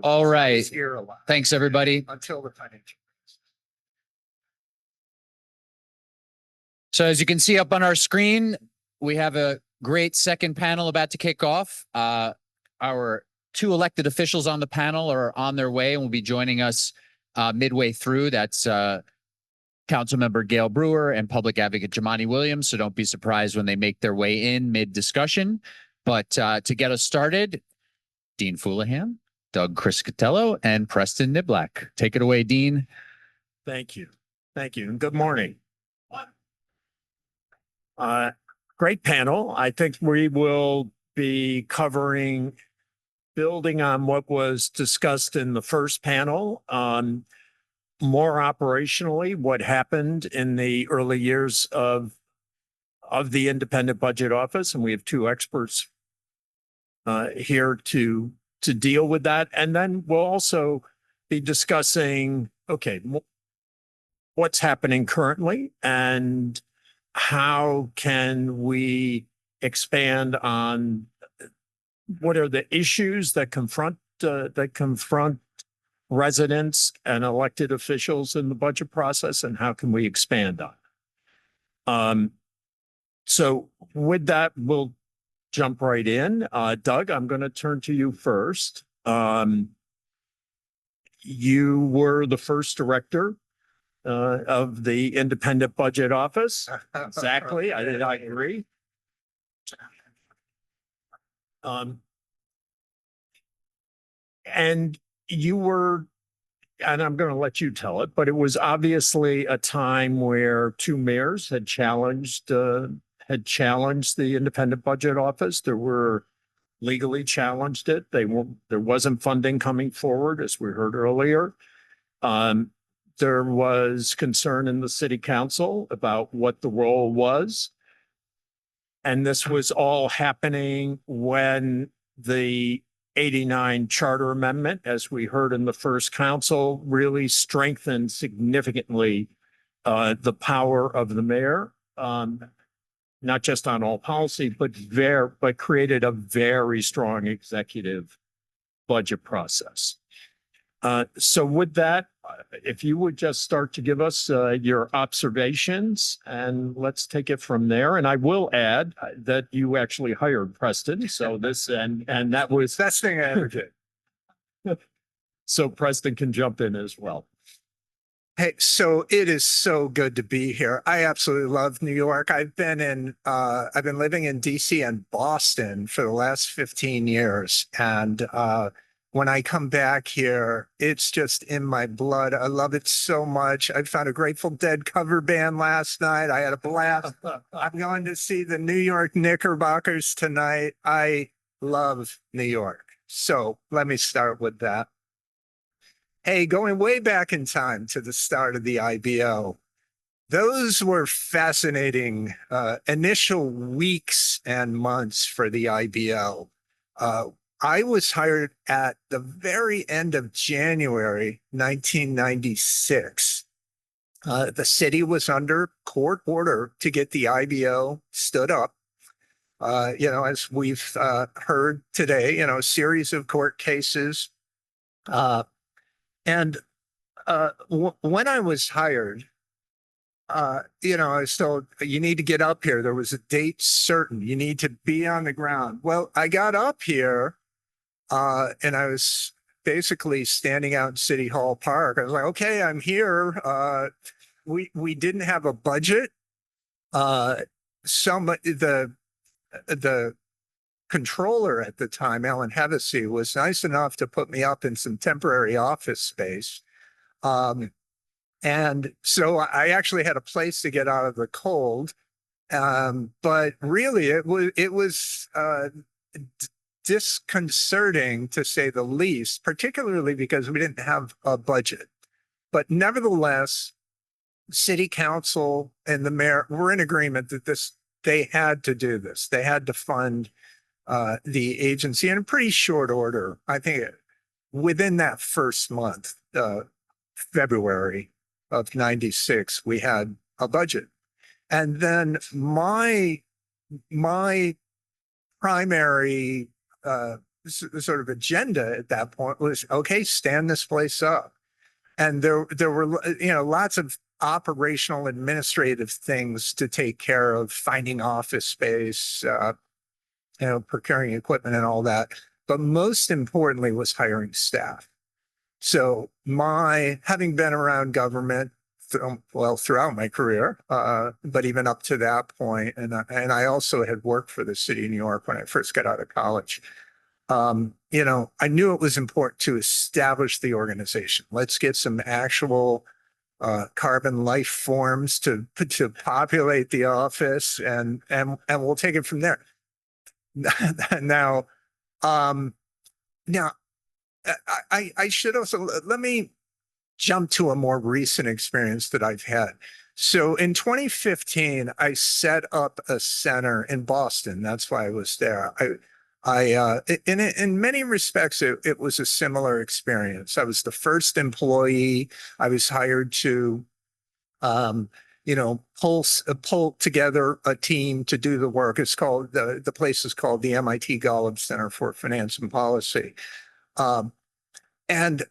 All right. Here a lot Thanks, everybody. until the financial. So as you can see up on our screen, we have a great second panel about to kick off. Our two elected officials on the panel are on their way and will be joining us midway through. That's Councilmember Gale Brewer and Public Advocate Jumaane Williams. So don't be surprised when they make their way in mid-discussion. But to get us started, Dean Fuleihan, Doug Criscitello, and Preston Niblack. Take it away, Dean. Thank you. Thank you. And good morning. Great panel. I think we will be covering, building on what was discussed in the first panel, more operationally, what happened in the early years of the Independent Budget Office. And we have two experts here to deal with that. And then we'll also be discussing, okay, what's happening currently and how can we expand on what are the issues that confront residents and elected officials in the budget process, and how can we expand on? So with that, we'll jump right in. Doug, I'm going to turn to you first. You were the first director of the Independent Budget Office. Exactly. I agree. And you were, and I'm going to let you tell it, but it was obviously a time where two mayors had challenged the Independent Budget Office. There were legally challenged it. There wasn't funding coming forward, as we heard earlier. There was concern in the city council about what the role was. And this was all happening when the 89 charter amendment, as we heard in the first council, really strengthened significantly the power of the mayor, not just on all policy, but created a very strong executive budget process. So with that, if you would just start to give us your observations, and let's take it from there. And I will add that you actually hired Preston. So this, and that was Best thing I ever did. so Preston can jump in as well. Hey, so it is so good to be here. I absolutely love New York. I've been living in DC and Boston for the last 15 years. And when I come back here, it's just in my blood. I love it so much. I found a Grateful Dead cover band last night. I had a blast. I'm going to see the New York Knickerbockers tonight. I love New York. So let me start with that. Hey, going way back in time to the start of the IBO, those were fascinating initial weeks and months for the IBO. I was hired at the very end of January 1996. The city was under court order to get the IBO stood up. As we've heard today, a series of court cases. When I was hired, I was told, you need to get up here. There was a date certain. You need to be on the ground. Well, I got up here and I was basically standing out in City Hall Park. I was like, okay, I'm here. We didn't have a budget. The controller at the time, Ellen Hevesy, was nice enough to put me up in some temporary office space. And so I actually had a place to get out of the cold. But really, it was disconcerting, to say the least, particularly because we didn't have a budget. But nevertheless, city council and the mayor were in agreement that they had to do this. They had to fund the agency in a pretty short order. I think within that first month, February of 96, we had a budget. And then my primary sort of agenda at that point was, okay, stand this place up. And there were, lots of operational administrative things to take care of, finding office space, procuring equipment and all that. But most importantly was hiring staff. So having been around government, throughout my career, but even up to that point, and I also had worked for the city of New York when I first got out of college. I knew it was important to establish the organization. Let's get some actual carbon life forms to populate the office, and we'll take it from there. Now, I should also let me jump to a more recent experience that I've had. So in 2015, I set up a center in Boston. That's why I was there. In many respects, it was a similar experience. I was the first employee. I was hired to, pull together a team to do the work. It's called, the place is called the MIT Golub Center for Finance and Policy. And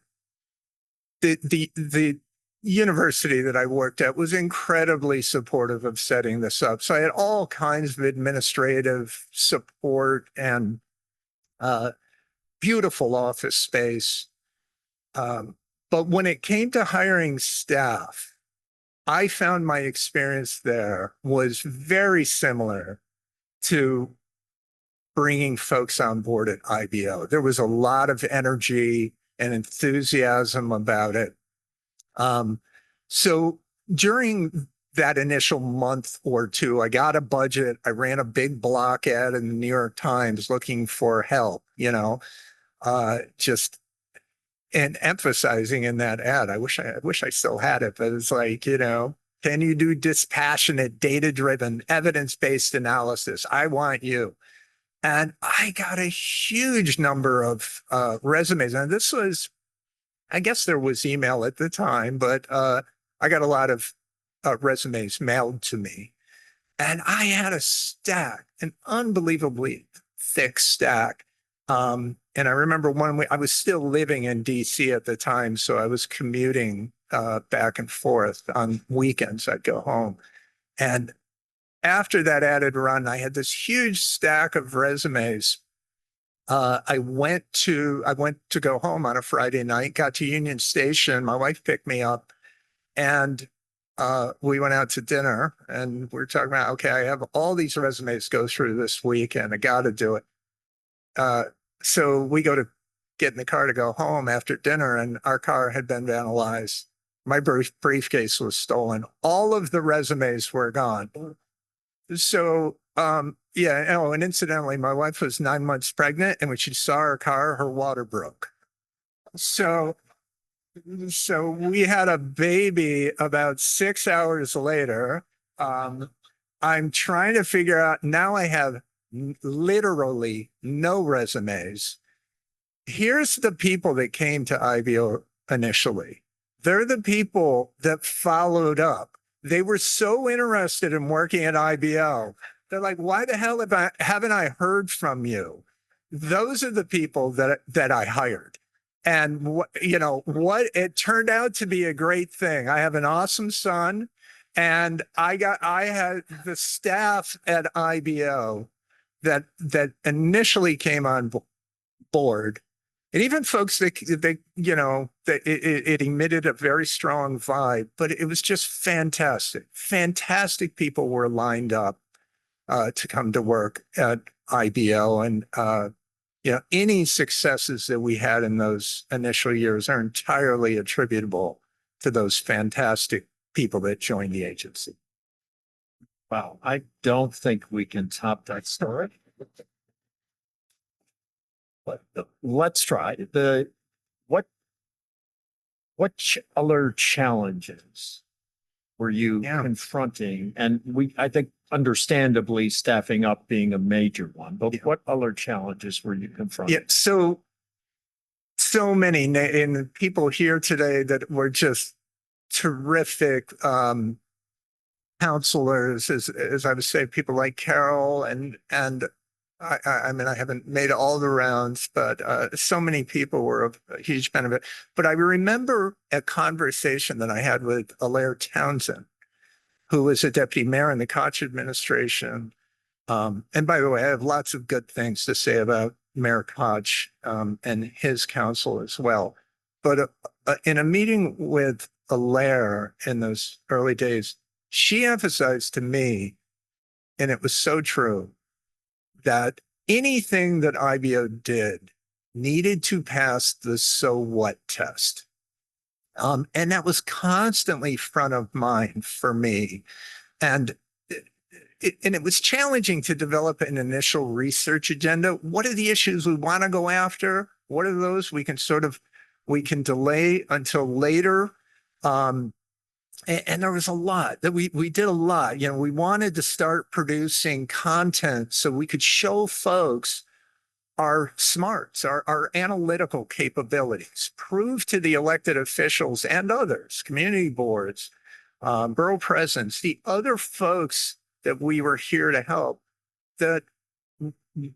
the university that I worked at was incredibly supportive of setting this up. So I had all kinds of administrative support and beautiful office space. But when it came to hiring staff, I found my experience there was very similar to bringing folks on board at IBO. There was a lot of energy and enthusiasm about it. So during that initial month or two, I got a budget. I ran a big block ad in the New York Times looking for help, just and emphasizing in that ad. I wish I still had it, but it's like, can you do dispassionate, data-driven, evidence-based analysis? I want you. And I got a huge number of resumes. And this was, I guess there was email at the time, but I got a lot of resumes mailed to me. And I had a stack, an unbelievably thick stack. And I remember I was still living in DC at the time, so I was commuting back and forth on weekends. I'd go home. And after that added run, I had this huge stack of resumes. I went to go home on a Friday night, got to Union Station. My wife picked me up, and we went out to dinner, and we were talking about, okay, I have all these resumes to go through this week, and I got to do it. So we go to get in the car to go home after dinner, and our car had been vandalized. My briefcase was stolen. All of the resumes were gone. So, and incidentally, my wife was 9 months pregnant, and when she saw our car, her water broke. So we had a baby about 6 hours later. I'm trying to figure out, now I have literally no resumes. Here's the people that came to IBO initially. They're the people that followed up. They were so interested in working at IBO. They're like, why the hell haven't I heard from you? Those are the people that I hired. And it turned out to be a great thing. I have an awesome son, and I had the staff at IBO that initially came on board. And even folks that it emitted a very strong vibe, but it was just fantastic. Fantastic people were lined up to come to work at IBO, and any successes that we had in those initial years are entirely attributable to those fantastic people that joined the agency. Wow, I don't think we can top that story. But let's try. What other challenges were you confronting? And I think understandably staffing up being a major one, but what other challenges were you confronting? Yeah, so many, and people here today that were just terrific counselors, as I would say, people like Carol and I mean, I haven't made all the rounds, but so many people were of a huge benefit. But I remember a conversation that I had with Alaire Townsend, who was a deputy mayor in the Koch administration. And by the way, I have lots of good things to say about Mayor Koch and his council as well. But in a meeting with Alaire in those early days, she emphasized to me, and it was so true, that anything that IBO did needed to pass the so what test. And that was constantly front of mind for me. And it was challenging to develop an initial research agenda. What are the issues we want to go after? What are those we can delay until later? And there was a lot that we did a lot. You know, we wanted to start producing content so we could show folks our smarts, our analytical capabilities, prove to the elected officials and others, community boards, borough presidents, the other folks that we were here to help, that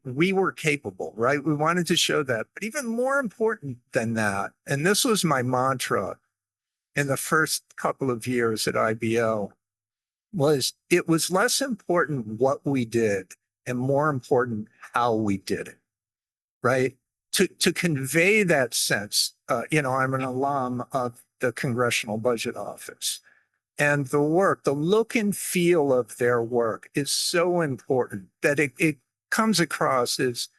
we were capable, right? We wanted to show that. But even more important than that, and this was my mantra in the first couple of years at IBO, was it was less important what we did and more important how we did it, right? To convey that sense, I'm an alum of the Congressional Budget Office. And the work, the look and feel of their work is so important that it comes across as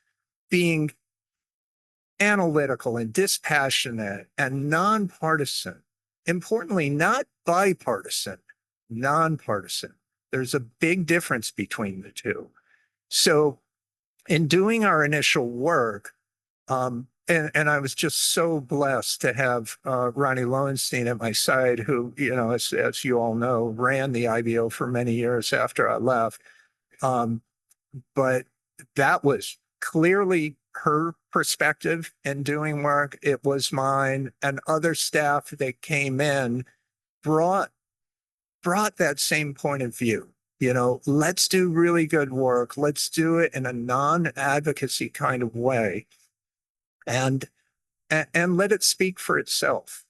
being analytical and dispassionate and nonpartisan. Importantly, not bipartisan, nonpartisan. There's a big difference between the two. So in doing our initial work, and I was just so blessed to have Ronnie Lowenstein at my side, who, as you all know, ran the IBO for many years after I left. But that was clearly her perspective in doing work. It was mine, and other staff that came in brought that same point of view. Let's do really good work. Let's do it in a non-advocacy kind of way. And let it speak for itself.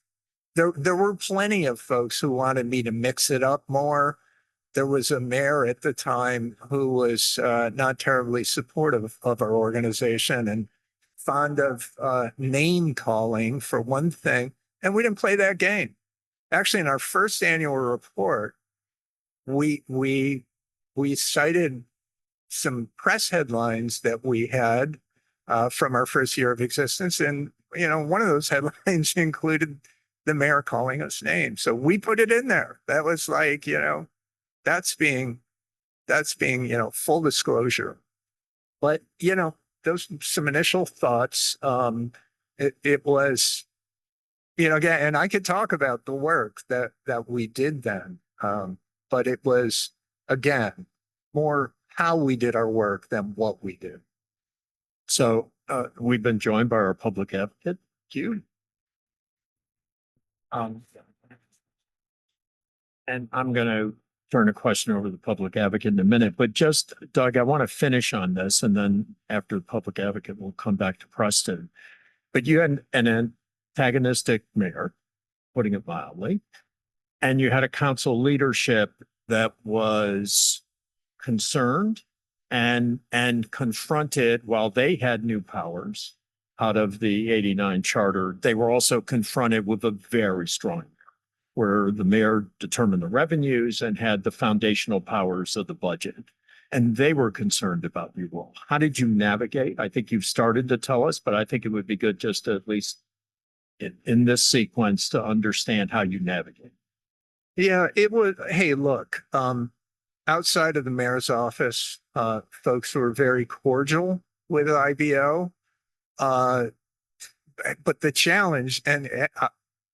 There were plenty of folks who wanted me to mix it up more. There was a mayor at the time who was not terribly supportive of our organization and fond of name calling, for one thing. And we didn't play that game. Actually, in our first annual report, we cited some press headlines that we had from our first year of existence. And, one of those headlines included the mayor calling us names. So we put it in there. That was like, that's being, full disclosure. But, those some initial thoughts. It was, again, and I could talk about the work that we did then. But it was, again, more how we did our work than what we did. So we've been joined by our public advocate, Q. And I'm going to turn a question over to the public advocate in a minute, but just, Doug, I want to finish on this, and then after the public advocate, we'll come back to Preston. But you had an antagonistic mayor, putting it mildly, and you had a council leadership that was concerned and confronted. While they had new powers out of the 89 charter, they were also confronted with a very strong mayor, where the mayor determined the revenues and had the foundational powers of the budget. And they were concerned about your role. How did you navigate? I think you've started to tell us, but I think it would be good just to at least in this sequence to understand how you navigate. Yeah, it was, hey, look, outside of the mayor's office, folks were very cordial with IBO. But the challenge, and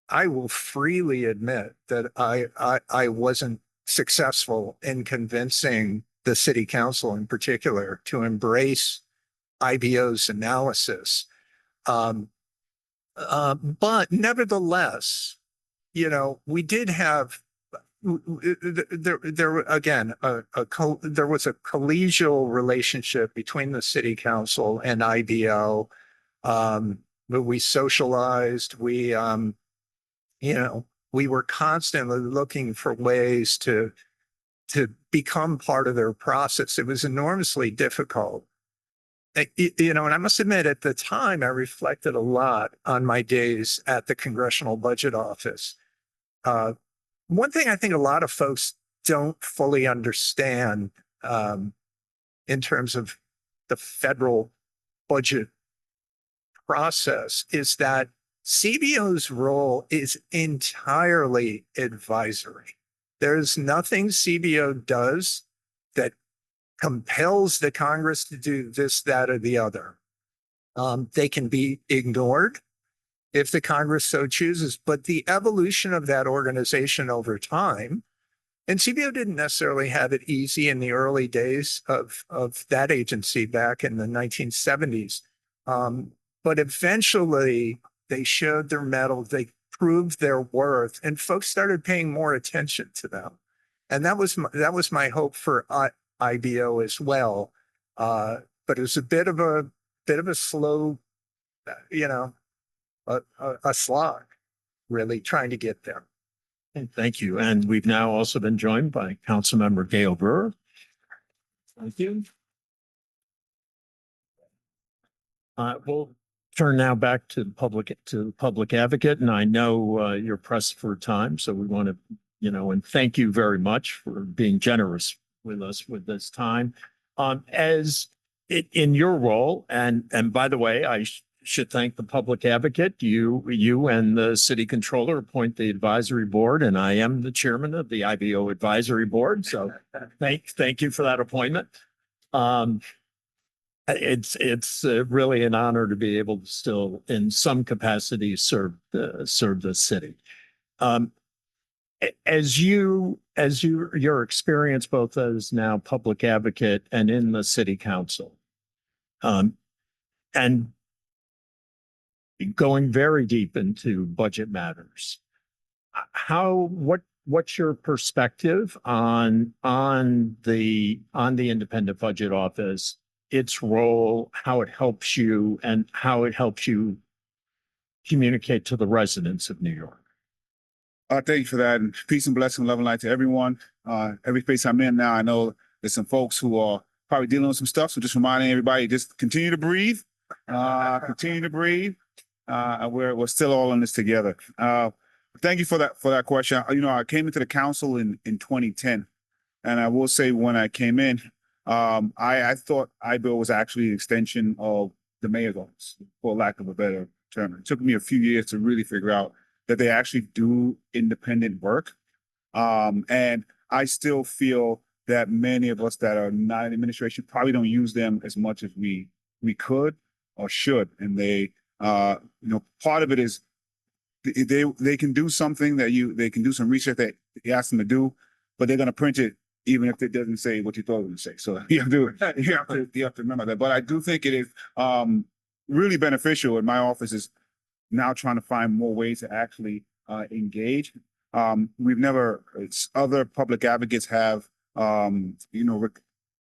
I will freely admit that I wasn't successful in convincing the city council in particular to embrace IBO's analysis. But nevertheless, we did have there again, there was a collegial relationship between the city council and IBO. But we socialized, we were constantly looking for ways to become part of their process. It was enormously difficult. And I must admit, at the time, I reflected a lot on my days at the Congressional Budget Office. One thing I think a lot of folks don't fully understand in terms of the federal budget process is that CBO's role is entirely advisory. There's nothing CBO does that compels the Congress to do this, that, or the other. They can be ignored if the Congress so chooses, but the evolution of that organization over time, and CBO didn't necessarily have it easy in the early days of that agency back in the 1970s. But eventually they showed their mettle, they proved their worth, and folks started paying more attention to them. And that was my hope for IBO as well. But it was a bit of a slow, a slog, really trying to get there. Thank you. And we've now also been joined by Councilmember Gale Brewer. Thank you. We'll turn now back to the public advocate, and I know you're pressed for time, so we want to, and thank you very much for being generous with us with this time. As in your role, and by the way, I should thank the public advocate. You and the city controller appoint the advisory board, and I am the chairman of the IBO advisory board. So thank you for that appointment. It's really an honor to be able to still, in some capacity, serve the city. As your experience both as now public advocate and in the city council, and going very deep into budget matters, what's your perspective on the Independent Budget Office, its role, how it helps you, and how it helps you communicate to the residents of New York? Thank you for that, and peace and blessing, love and light to everyone. Every place I'm in now, I know there's some folks who are probably dealing with some stuff, so just reminding everybody, just continue to breathe, continue to breathe. We're still all in this together. Thank you for that question. I came into the council in 2010, and I will say when I came in, I thought IBO was actually an extension of the mayor's office, for lack of a better term. It took me a few years to really figure out that they actually do independent work. And I still feel that many of us that are not in administration probably don't use them as much as we could or should. And they, part of it is they can do something they can do some research that you ask them to do, but they're going to print it even if it doesn't say what you thought it would say. So you have to remember that. But I do think it is really beneficial. And my office is now trying to find more ways to actually engage. Other public advocates have, done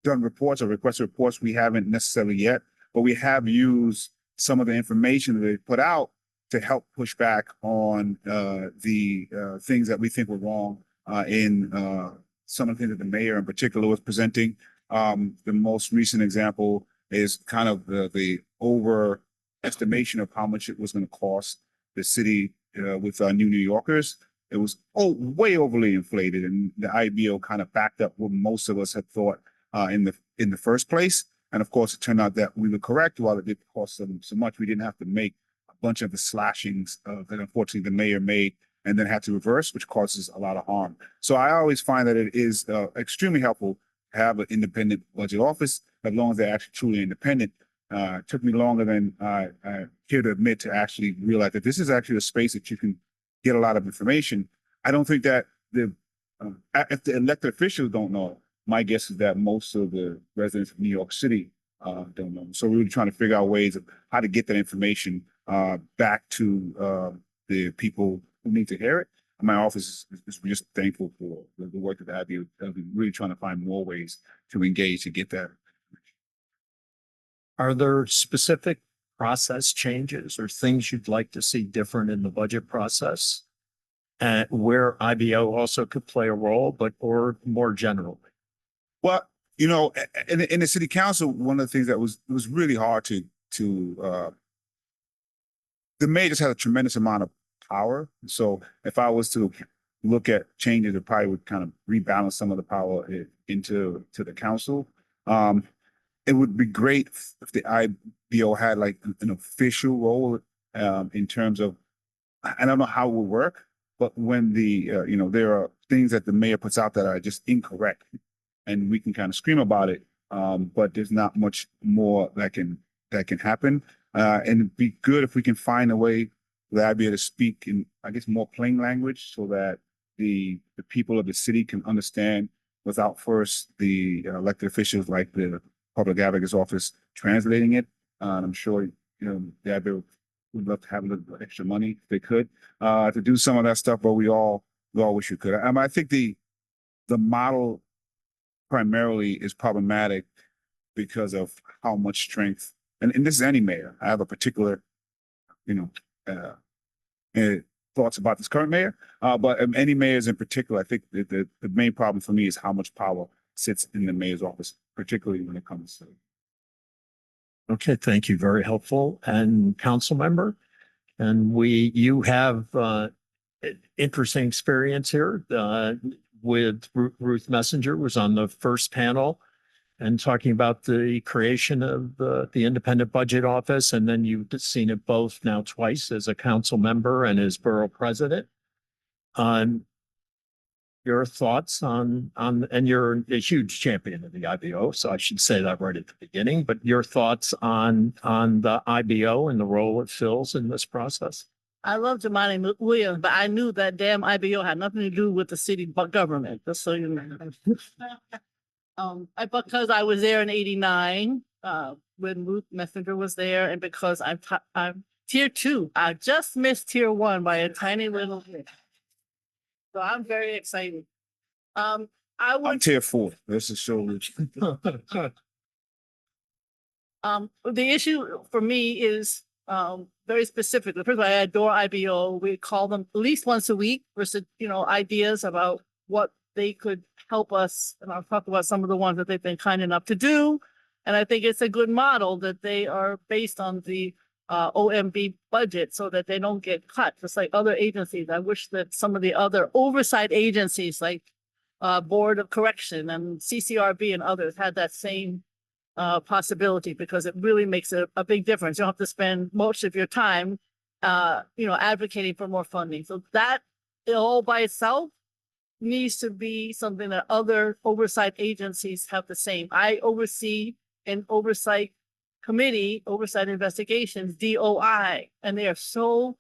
reports or requested reports. We haven't necessarily yet, but we have used some of the information that they put out to help push back on the things that we think were wrong in some of the things that the mayor in particular was presenting. The most recent example is kind of the overestimation of how much it was going to cost the city with New Yorkers. It was way overly inflated, and the IBO kind of backed up what most of us had thought in the first place. And of course, it turned out that we were correct. While it did cost them so much, we didn't have to make a bunch of the slashings that unfortunately the mayor made and then had to reverse, which causes a lot of harm. So I always find that it is extremely helpful to have an independent budget office, as long as they're actually truly independent. It took me longer than I care to admit to actually realize that this is actually a space that you can get a lot of information. I don't think that if the elected officials don't know, my guess is that most of the residents of New York City don't know. So we're really trying to figure out ways of how to get that information back to the people who need to hear it. my office is just thankful for the work that I do. I've been really trying to find more ways to engage to get that. Are there specific process changes or things you'd like to see different in the budget process? And where IBO also could play a role, but or more generally? Well, in the city council, one of the things that was really hard to the mayor just had a tremendous amount of power. So if I was to look at changes, it probably would kind of rebalance some of the power into the council. It would be great if the IBO had like an official role in terms of, I don't know how it would work, but when there are things that the mayor puts out that are just incorrect, and we can kind of scream about it, but there's not much more that can happen. And it'd be good if we can find a way that I'd be able to speak in, I guess, more plain language so that the people of the city can understand without first the elected officials like the public advocate's office translating it. I'm sure, the advocate would love to have a little extra money if they could to do some of that stuff, but we all wish we could. I think the model primarily is problematic because of how much strength, and this is any mayor. I have a particular, thoughts about this current mayor, but any mayors in particular, I think the main problem for me is how much power sits in the mayor's office, particularly when it comes to. Okay, thank you. Very helpful. And council member, and you have interesting experience here with Ruth Messenger was on the first panel and talking about the creation of the Independent Budget Office. And then you've seen it both now twice as a council member and as borough president. Your thoughts on, and you're a huge champion of the IBO, so I should say that right at the beginning, but your thoughts on the IBO and the role it fills in this process? I love Jumaane Williams, but I knew that damn IBO had nothing to do with the city government, just so you know. Because I was there in '89, when Ruth Messenger was there, and because I'm tier 2, I just missed tier 1 by a tiny little bit. So I'm very excited. I'm tier 4. This is so rich. the issue for me is very specifically. First of all, I adore IBO. We call them at least once a week for ideas about what they could help us. And I'll talk about some of the ones that they've been kind enough to do. And I think it's a good model that they are based on the OMB budget so that they don't get cut, just like other agencies. I wish that some of the other oversight agencies like Board of Correction and CCRB and others had that same possibility, because it really makes a big difference. You don't have to spend most of your time, advocating for more funding. So that all by itself needs to be something that other oversight agencies have the same. I oversee an oversight committee, oversight investigations, DOI, and they are so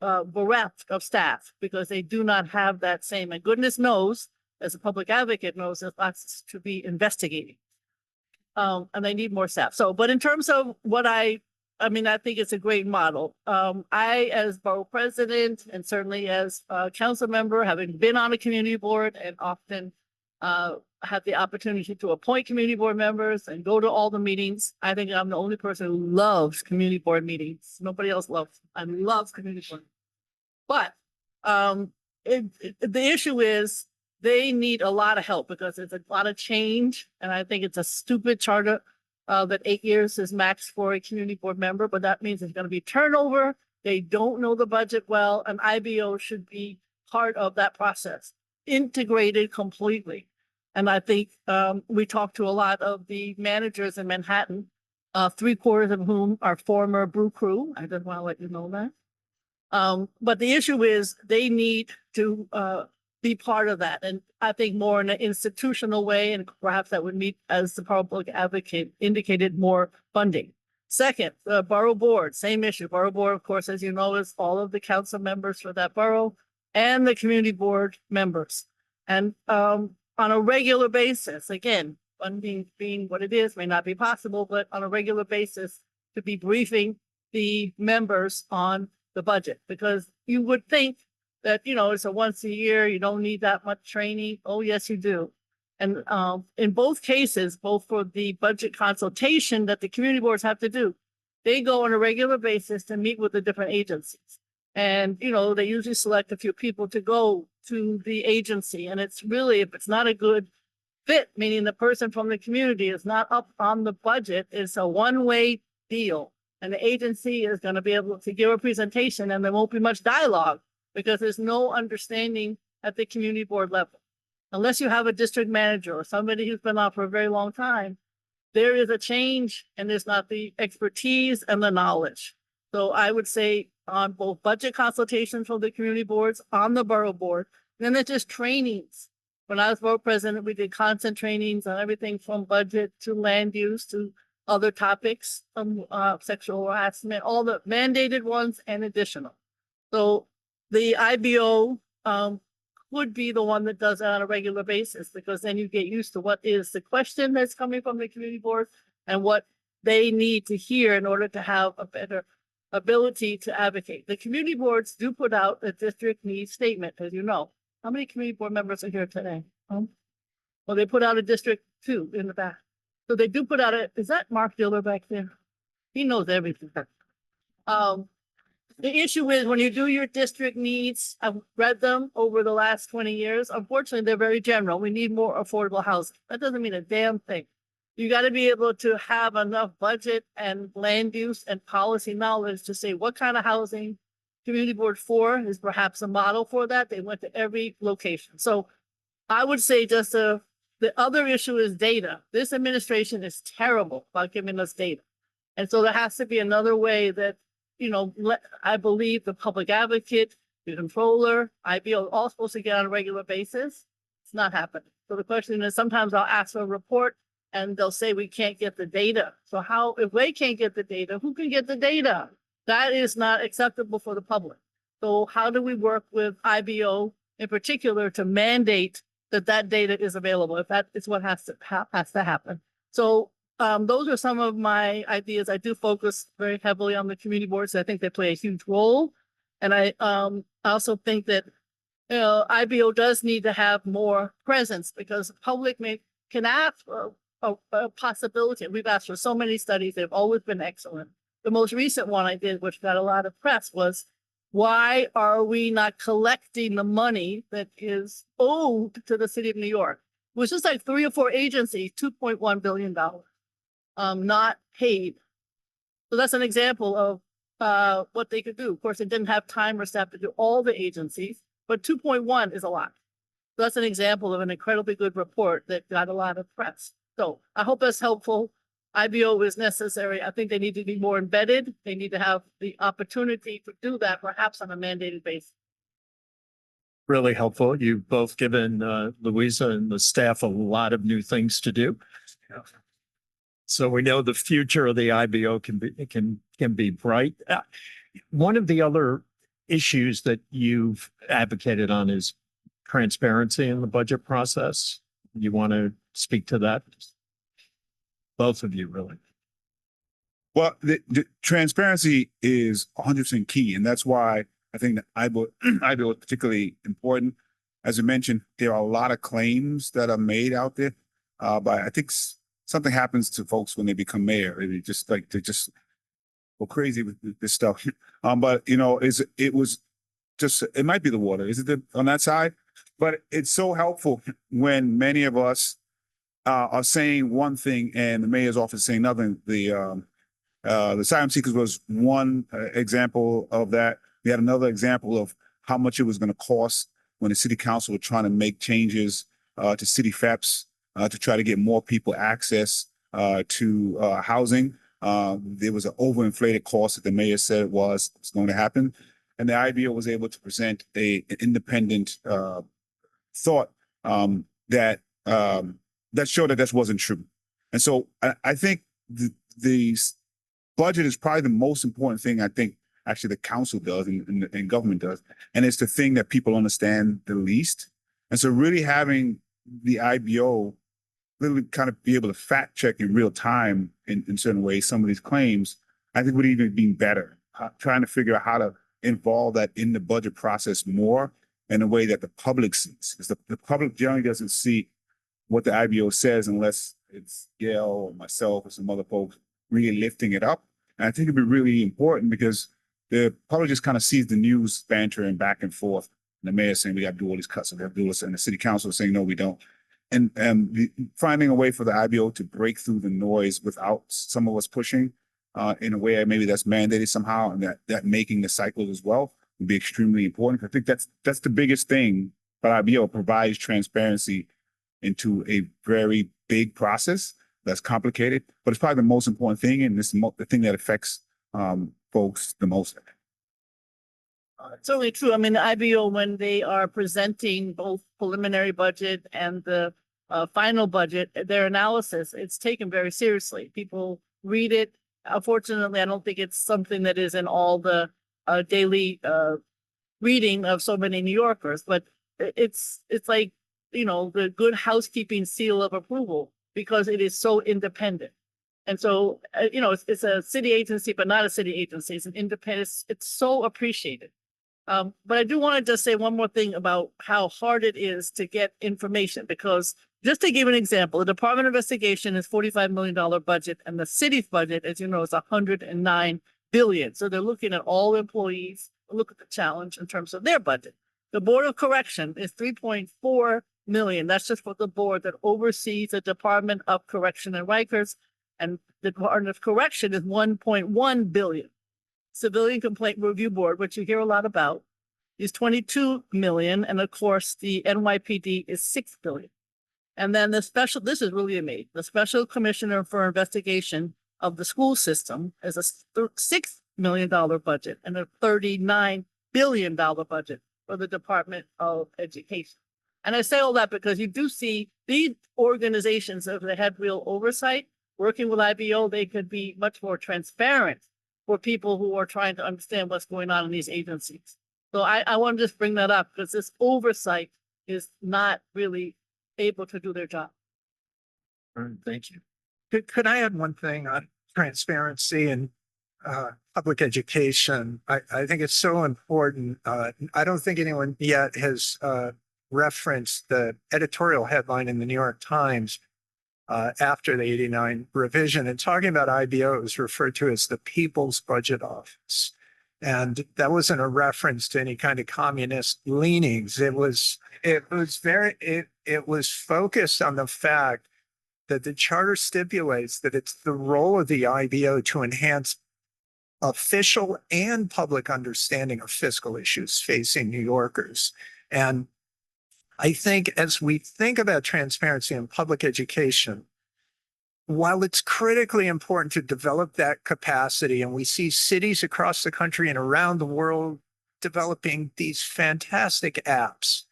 bereft of staff because they do not have that same. And goodness knows, as a public advocate knows, there's lots to be investigating. And they need more staff. So, but in terms of what I think it's a great model. I, as borough president, and certainly as a council member, having been on a community board and often had the opportunity to appoint community board members and go to all the meetings, I think I'm the only person who loves community board meetings. Nobody else loves. I love community board. But the issue is they need a lot of help because it's a lot of change. And I think it's a stupid charter that 8 years is max for a community board member, but that means there's going to be turnover. They don't know the budget well, and IBO should be part of that process, integrated completely. And I think we talked to a lot of the managers in Manhattan, 3/4 of whom are former Brew Crew. I just want to let you know that. But the issue is they need to be part of that. And I think more in an institutional way, and perhaps that would meet, as the public advocate indicated, more funding. Second, the borough board, same issue. Borough board, of course, as you know, is all of the council members for that borough and the community board members. And on a regular basis, again, funding being what it is may not be possible, but on a regular basis to be briefing the members on the budget, because you would think that, it's a once a year, you don't need that much training. Oh, yes, you do. And in both cases, both for the budget consultation that the community boards have to do, they go on a regular basis to meet with the different agencies. And, they usually select a few people to go to the agency. And it's really, if it's not a good fit, meaning the person from the community is not up on the budget, it's a one-way deal. And the agency is going to be able to give a presentation and there won't be much dialogue because there's no understanding at the community board level. Unless you have a district manager or somebody who's been on for a very long time, there is a change and there's not the expertise and the knowledge. So I would say on both budget consultations from the community boards, on the borough board, and then there's just trainings. When I was borough president, we did constant trainings on everything from budget to land use to other topics, sexual harassment, all the mandated ones and additional. So the IBO would be the one that does it on a regular basis, because then you get used to what is the question that's coming from the community board and what they need to hear in order to have a better ability to advocate. The community boards do put out a district needs statement, as you know. How many community board members are here today? Well, they put out a district too in the back. So they do put out is that Mark Diller back there? He knows everything. The issue is when you do your district needs, I've read them over the last 20 years. Unfortunately, they're very general. We need more affordable housing. That doesn't mean a damn thing. You got to be able to have enough budget and land use and policy knowledge to say what kind of housing Community Board 4 is perhaps a model for that. They went to every location. So I would say just the other issue is data. This administration is terrible about giving us data. And so there has to be another way that, I believe the public advocate, the controller, IBO, all supposed to get on a regular basis. It's not happening. So the question is, sometimes I'll ask for a report and they'll say we can't get the data. So if they can't get the data, who can get the data? That is not acceptable for the public. So how do we work with IBO in particular to mandate that data is available, if that is what has to happen? So those are some of my ideas. I do focus very heavily on the community boards. I think they play a huge role. And I also think that IBO does need to have more presence, because the public can ask for a possibility. We've asked for so many studies. They've always been excellent. The most recent one I did, which got a lot of press, was why are we not collecting the money that is owed to the city of New York? It was just like 3 or 4 agencies, $2.1 billion, not paid. So that's an example of what they could do. Of course, they didn't have time or staff to do all the agencies, but 2.1 is a lot. So that's an example of an incredibly good report that got a lot of press. So I hope that's helpful. IBO is necessary. I think they need to be more embedded. They need to have the opportunity to do that, perhaps on a mandated basis. Really helpful. You've both given Louisa and the staff a lot of new things to do. So we know the future of the IBO can be bright. One of the other issues that you've advocated on is transparency in the budget process. You want to speak to that? Both of you, really. Well, the transparency is 100% key, and that's why I think that IBO is particularly important. As you mentioned, there are a lot of claims that are made out there, but I think something happens to folks when they become mayor. They just go crazy with this stuff. But it might be the water. Is it on that side? But it's so helpful when many of us are saying one thing and the mayor's office saying nothing. The asylum seekers was one example of that. We had another example of how much it was going to cost when the city council were trying to make changes to city FEPs to try to get more people access to housing. There was an overinflated cost that the mayor said was going to happen. And the IBO was able to present an independent thought that showed that this wasn't true. And so I think the budget is probably the most important thing I think actually the council does and government does. And it's the thing that people understand the least. And so really having the IBO literally kind of be able to fact check in real time in certain ways some of these claims, I think would even be better. Trying to figure out how to involve that in the budget process more in a way that the public sees. Because the public generally doesn't see what the IBO says unless it's Gale or myself or some other folks really lifting it up. And I think it'd be really important because the public just kind of sees the news banter and back and forth. And the mayor saying we got to do all these cuts and we have to do this, and the city council saying no, we don't. And finding a way for the IBO to break through the noise without some of us pushing in a way maybe that's mandated somehow, and that making the cycle as well would be extremely important. I think that's the biggest thing. But IBO provides transparency into a very big process that's complicated, but it's probably the most important thing, and it's the thing that affects folks the most. It's certainly true. I mean, the IBO, when they are presenting both preliminary budget and the final budget, their analysis, it's taken very seriously. People read it. Unfortunately, I don't think it's something that is in all the daily reading of so many New Yorkers, but it's like, you know, the good housekeeping seal of approval because it is so independent. And so, you know, it's a city agency, but not a city agency. It's an independent, it's so appreciated. But I do want to just say one more thing about how hard it is to get information, because just to give an example, the Department of Investigation is $45 million budget, and the city's budget, as you know, is $109 billion. So they're looking at all employees, look at the challenge in terms of their budget. The Board of Correction is $3.4 million. That's just for the board that oversees the Department of Correction and Rikers. And the Department of Correction is $1.1 billion. Civilian Complaint Review Board, which you hear a lot about, is $22 million. And of course, the NYPD is $6 billion. And then this is really amazing. The Special Commissioner for Investigation of the School System is a $6 million budget and a $39 billion budget for the Department of Education. And I say all that because you do see these organizations, if they had real oversight, working with IBO, they could be much more transparent for people who are trying to understand what's going on in these agencies. So I want to just bring that up because this oversight is not really able to do their job. All right, thank you. Could I add one thing on transparency and public education? I think it's so important. I don't think anyone yet has referenced the editorial headline in the New York Times after the 89 revision, and talking about IBO is referred to as the People's Budget Office. And that wasn't a reference to any kind of communist leanings. It was focused on the fact that the charter stipulates that it's the role of the IBO to enhance official and public understanding of fiscal issues facing New Yorkers. And I think as we think about transparency in public education, while it's critically important to develop that capacity, and we see cities across the country and around the world developing these fantastic apps,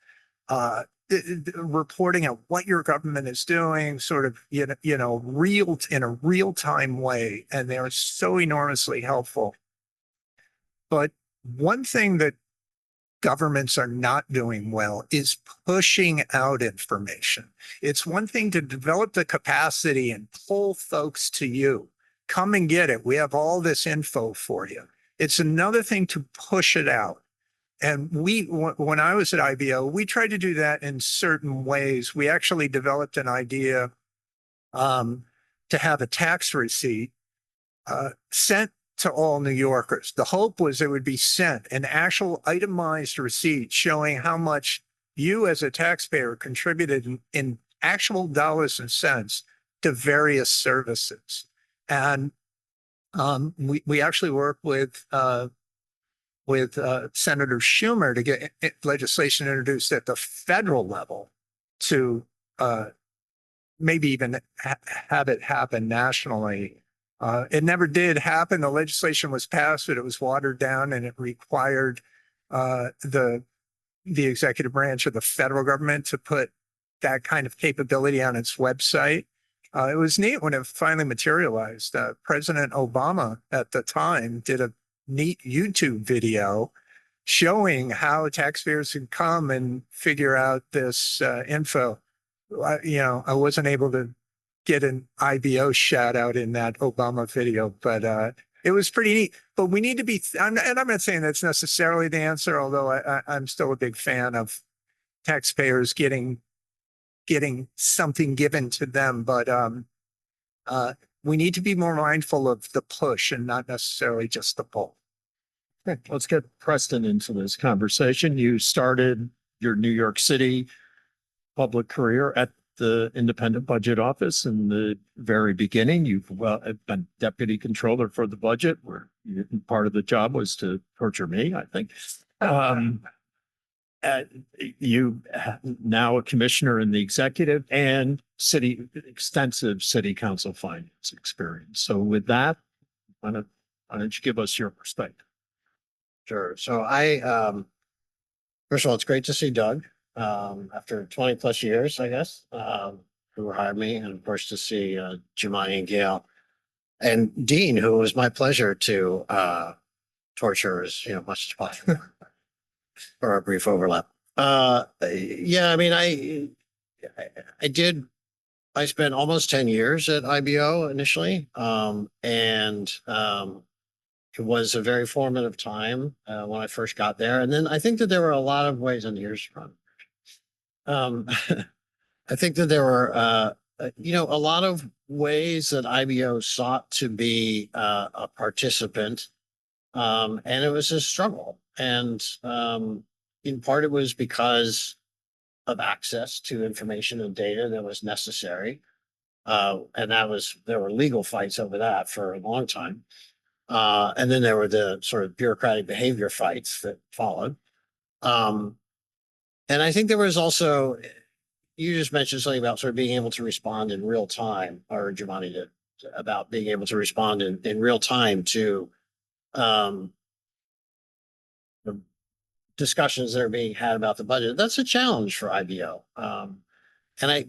reporting on what your government is doing, sort of, in a real-time way, and they're so enormously helpful. But one thing that governments are not doing well is pushing out information. It's one thing to develop the capacity and pull folks to you. Come and get it. We have all this info for you. It's another thing to push it out. And when I was at IBO, we tried to do that in certain ways. We actually developed an idea to have a tax receipt sent to all New Yorkers. The hope was it would be sent an actual itemized receipt showing how much you as a taxpayer contributed in actual dollars and cents to various services. And we actually worked with Senator Schumer to get legislation introduced at the federal level to maybe even have it happen nationally. It never did happen. The legislation was passed, but it was watered down, and it required the executive branch of the federal government to put that kind of capability on its website. It was neat when it finally materialized. President Obama at the time did a neat YouTube video showing how taxpayers could come and figure out this info. I wasn't able to get an IBO shout out in that Obama video, but it was pretty neat, but we need to be, and I'm not saying that's necessarily the answer, although I'm still a big fan of taxpayers getting something given to them, but we need to be more mindful of the push and not necessarily just the pull. Okay, let's get Preston into this conversation. You started your New York City public career at the Independent Budget Office in the very beginning. You've been deputy controller for the budget, where part of the job was to torture me, I think. You now a commissioner in the executive and extensive city council finance experience. So with that, why don't you give us your perspective? Sure. So first of all, it's great to see Doug, after 20 plus years, I guess, who hired me, and of course to see, Jumaane and Gale and Dean, who it was my pleasure to, torture as, much as possible for a brief overlap. Yeah, I mean, I spent almost 10 years at IBO initially. It was a very formative time when I first got there. And then I think that there were a lot of ways, and here's from, I think that there were, a lot of ways that IBO sought to be a participant. And it was a struggle. And in part, it was because of access to information and data that was necessary. And there were legal fights over that for a long time. And then there were the sort of bureaucratic behavior fights that followed. And I think there was also, you just mentioned something about sort of being able to respond in real time, or Jumaane did, about being able to respond in real time to the discussions that are being had about the budget. That's a challenge for IBO. And I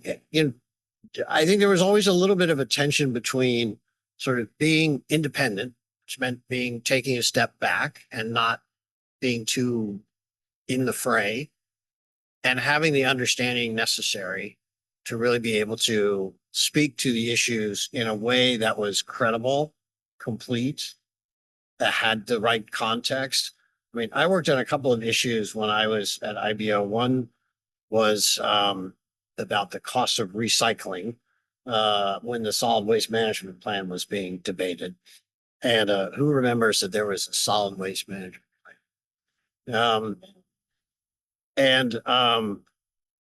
think there was always a little bit of a tension between sort of being independent, which meant taking a step back and not being too in the fray, and having the understanding necessary to really be able to speak to the issues in a way that was credible, complete, that had the right context. I mean, I worked on a couple of issues when I was at IBO. One was about the cost of recycling when the solid waste management plan was being debated. And who remembers that there was a solid waste management plan?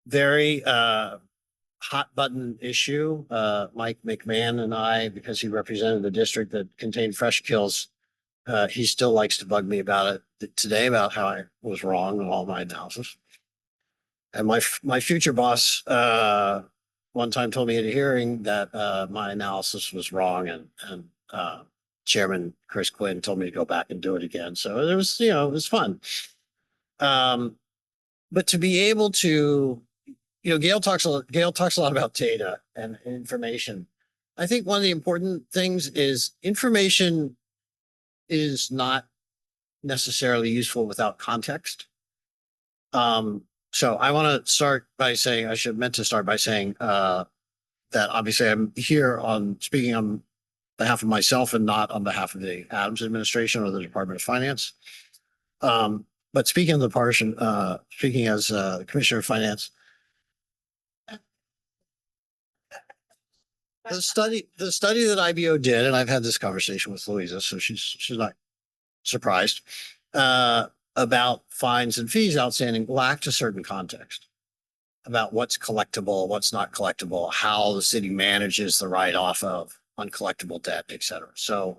Very hot button issue. Mike McMahon and I, because he represented the district that contained fresh kills, he still likes to bug me about it today, about how I was wrong in all my analysis. And my future boss one time told me at a hearing that my analysis was wrong, and Chairman Chris Quinn told me to go back and do it again. So it was, it was fun. But to be able to, Gale talks a lot about data and information. I think one of the important things is information is not necessarily useful without context. So I want to start by saying, meant to start by saying that obviously I'm here speaking on behalf of myself and not on behalf of the Adams administration or the Department of Finance. But speaking of the partisan, speaking as Commissioner of Finance, the study that IBO did, and I've had this conversation with Louisa, so she's not surprised, about fines and fees outstanding, lacked a certain context about what's collectible, what's not collectible, how the city manages the write-off of uncollectible debt, et cetera. So,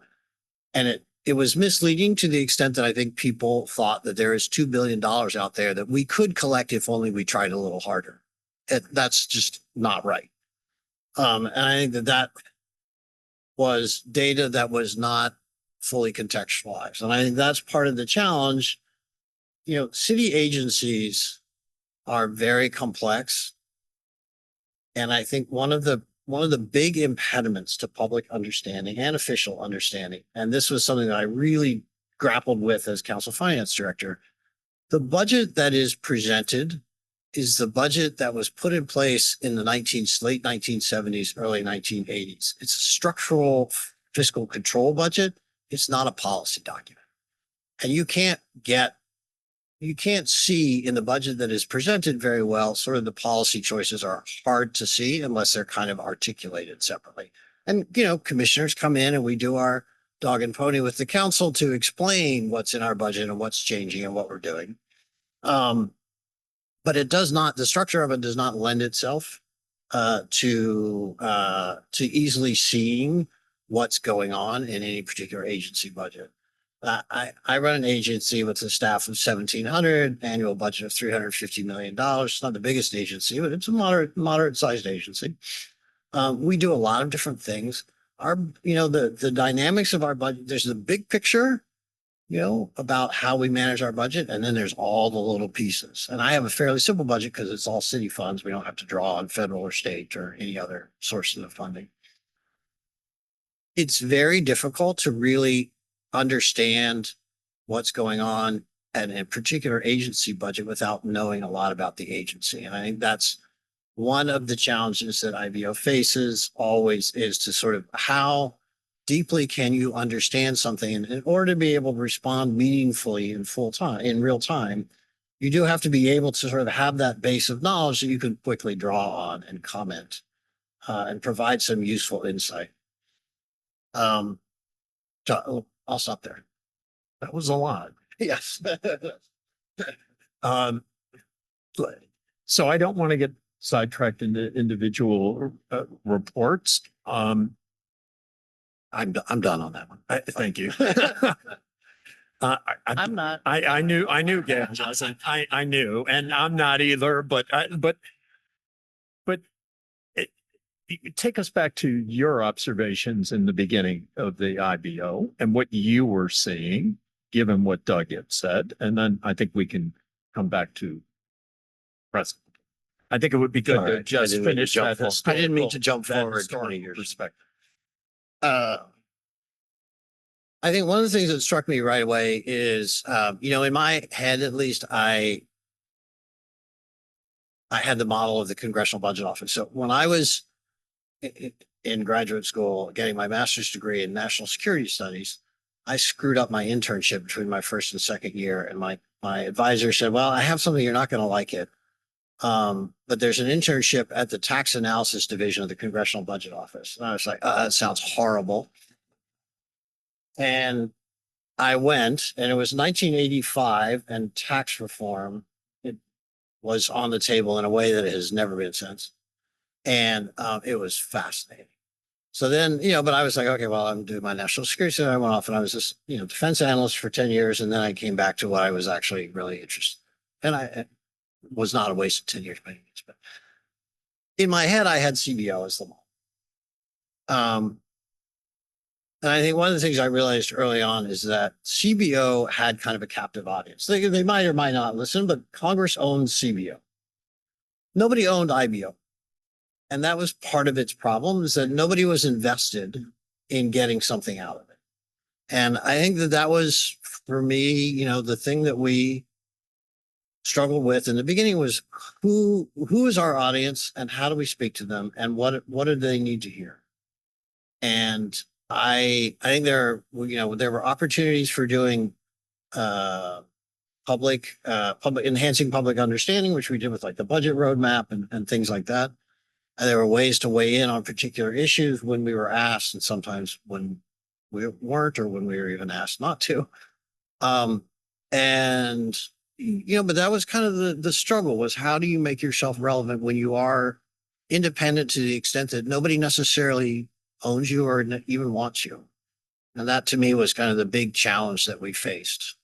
and it was misleading to the extent that I think people thought that there is $2 billion out there that we could collect if only we tried a little harder. That's just not right. And I think that was data that was not fully contextualized. And I think that's part of the challenge. City agencies are very complex. And I think one of the big impediments to public understanding and official understanding, and this was something that I really grappled with as council finance director, the budget that is presented is the budget that was put in place in the late 1970s, early 1980s. It's a structural fiscal control budget. it's not a policy document. And you can't see in the budget that is presented very well, sort of the policy choices are hard to see unless they're kind of articulated separately. And, commissioners come in and we do our dog and pony with the council to explain what's in our budget and what's changing and what we're doing. But the structure of it does not lend itself to easily seeing what's going on in any particular agency budget. I run an agency with a staff of 1,700, annual budget of $350 million. It's not the biggest agency, but it's a moderate sized agency. We do a lot of different things. The dynamics of our budget, there's the big picture, about how we manage our budget. And then there's all the little pieces. And I have a fairly simple budget because it's all city funds. We don't have to draw on federal or state or any other sources of funding. It's very difficult to really understand what's going on in a particular agency budget without knowing a lot about the agency. And I think that's one of the challenges that IBO faces always, is to sort of how deeply can you understand something? And in order to be able to respond meaningfully in real time, you do have to be able to sort of have that base of knowledge that you can quickly draw on and comment and provide some useful insight. I'll stop there. That was a lot. Yes. So I don't want to get sidetracked into individual reports. I'm done on that one. Thank you. I'm not. I knew Gale wasn't. I knew, and I'm not either. But take us back to your observations in the beginning of the IBO and what you were seeing, given what Doug had said, and then I think we can come back to Preston. I think it would be good All to right. just finish that. I didn't mean to jump that forward historical 20 years. perspective. I think one of the things that struck me right away is, in my head, at least, I had the model of the Congressional Budget Office. So when I was in graduate school getting my master's degree in national security studies, I screwed up my internship between my first and second year. And my advisor said, well, I have something, you're not going to like it. But there's an internship at the tax analysis division of the Congressional Budget Office. And I was like, that sounds horrible. And I went, and it was 1985, and tax reform, it was on the table in a way that it has never been since. And it was fascinating. So then, but I was like, okay, well, I'm doing my national security. So I went off and I was this, defense analyst for 10 years. And then I came back to what I was actually really interested in. And it was not a waste of 10 years by any means, but in my head, I had CBO as the model. And I think one of the things I realized early on is that CBO had kind of a captive audience. They might or might not listen, but Congress owned CBO. Nobody owned IBO. And that was part of its problem, is that nobody was invested in getting something out of it. And I think that was, for me, the thing that we struggled with in the beginning was who is our audience and how do we speak to them and what do they need to hear? And I think there were opportunities for doing public enhancing public understanding, which we did with like the budget roadmap and things like that. And there were ways to weigh in on particular issues when we were asked, and sometimes when we weren't, or when we were even asked not to. But that was kind of the struggle, was how do you make yourself relevant when you are independent to the extent that nobody necessarily owns you or even wants you. And that to me was kind of the big challenge that we faced.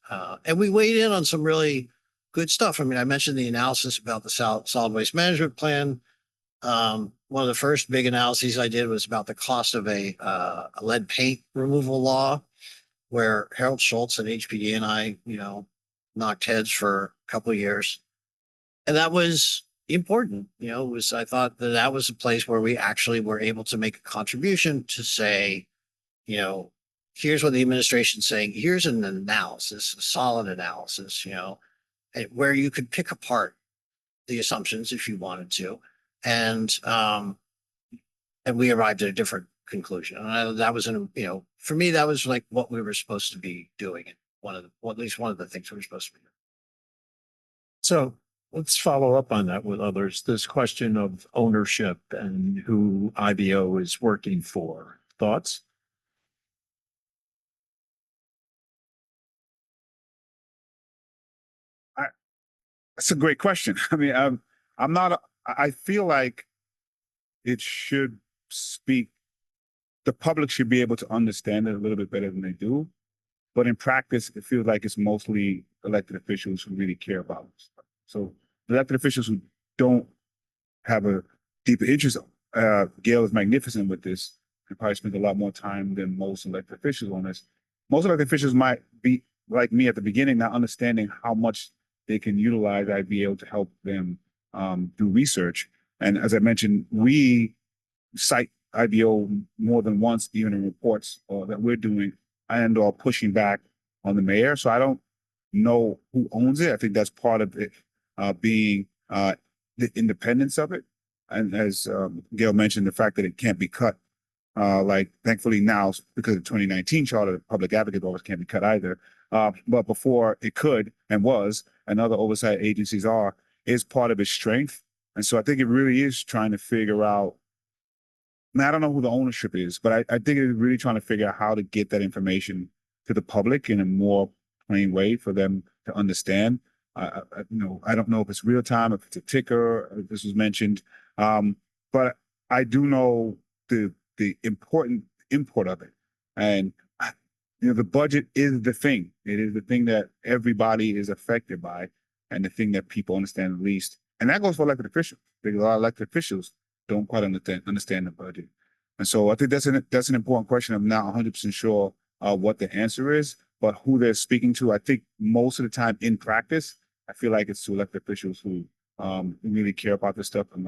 And we weighed in on some really good stuff. I mean, I mentioned the analysis about the solid waste management plan. One of the first big analyses I did was about the cost of a lead paint removal law, where Harold Schultz at HPD and I, knocked heads for a couple of years. And that was important. I thought that was a place where we actually were able to make a contribution to say, here's what the administration's saying. Here's an analysis, a solid analysis, where you could pick apart the assumptions if you wanted to. And we arrived at a different conclusion. That was for me, that was like what we were supposed to be doing. At least one of the things we were supposed to be doing. So let's follow up on that with others. This question of ownership and who IBO is working for. Thoughts? That's a great question. I mean, I'm not, I feel like it should speak, the public should be able to understand it a little bit better than they do. But in practice, it feels like it's mostly elected officials who really care about this. So the elected officials who don't have a deeper interest, Gale is magnificent with this and probably spends a lot more time than most elected officials on this. Most elected officials might be like me at the beginning, not understanding how much they can utilize IBO to help them do research. And as I mentioned, we cite IBO more than once, even in reports that we're doing and or pushing back on the mayor. So I don't know who owns it. I think that's part of it being the independence of it. And as Gale mentioned, the fact that it can't be cut, like thankfully now because of the 2019 charter, the public advocate office can't be cut either. But before it could and was, and other oversight agencies are, is part of its strength. And so I think it really is trying to figure out, now, I don't know who the ownership is, but I think it's really trying to figure out how to get that information to the public in a more plain way for them to understand. I don't know if it's real time, if it's a ticker, if this was mentioned, but I do know the important import of it. And the budget is the thing. It is the thing that everybody is affected by, and the thing that people understand the least. And that goes for elected officials, because a lot of elected officials don't quite understand the budget. And so I think that's an important question. I'm not 100% sure what the answer is, but who they're speaking to, I think most of the time in practice, I feel like it's to elected officials who really care about this stuff and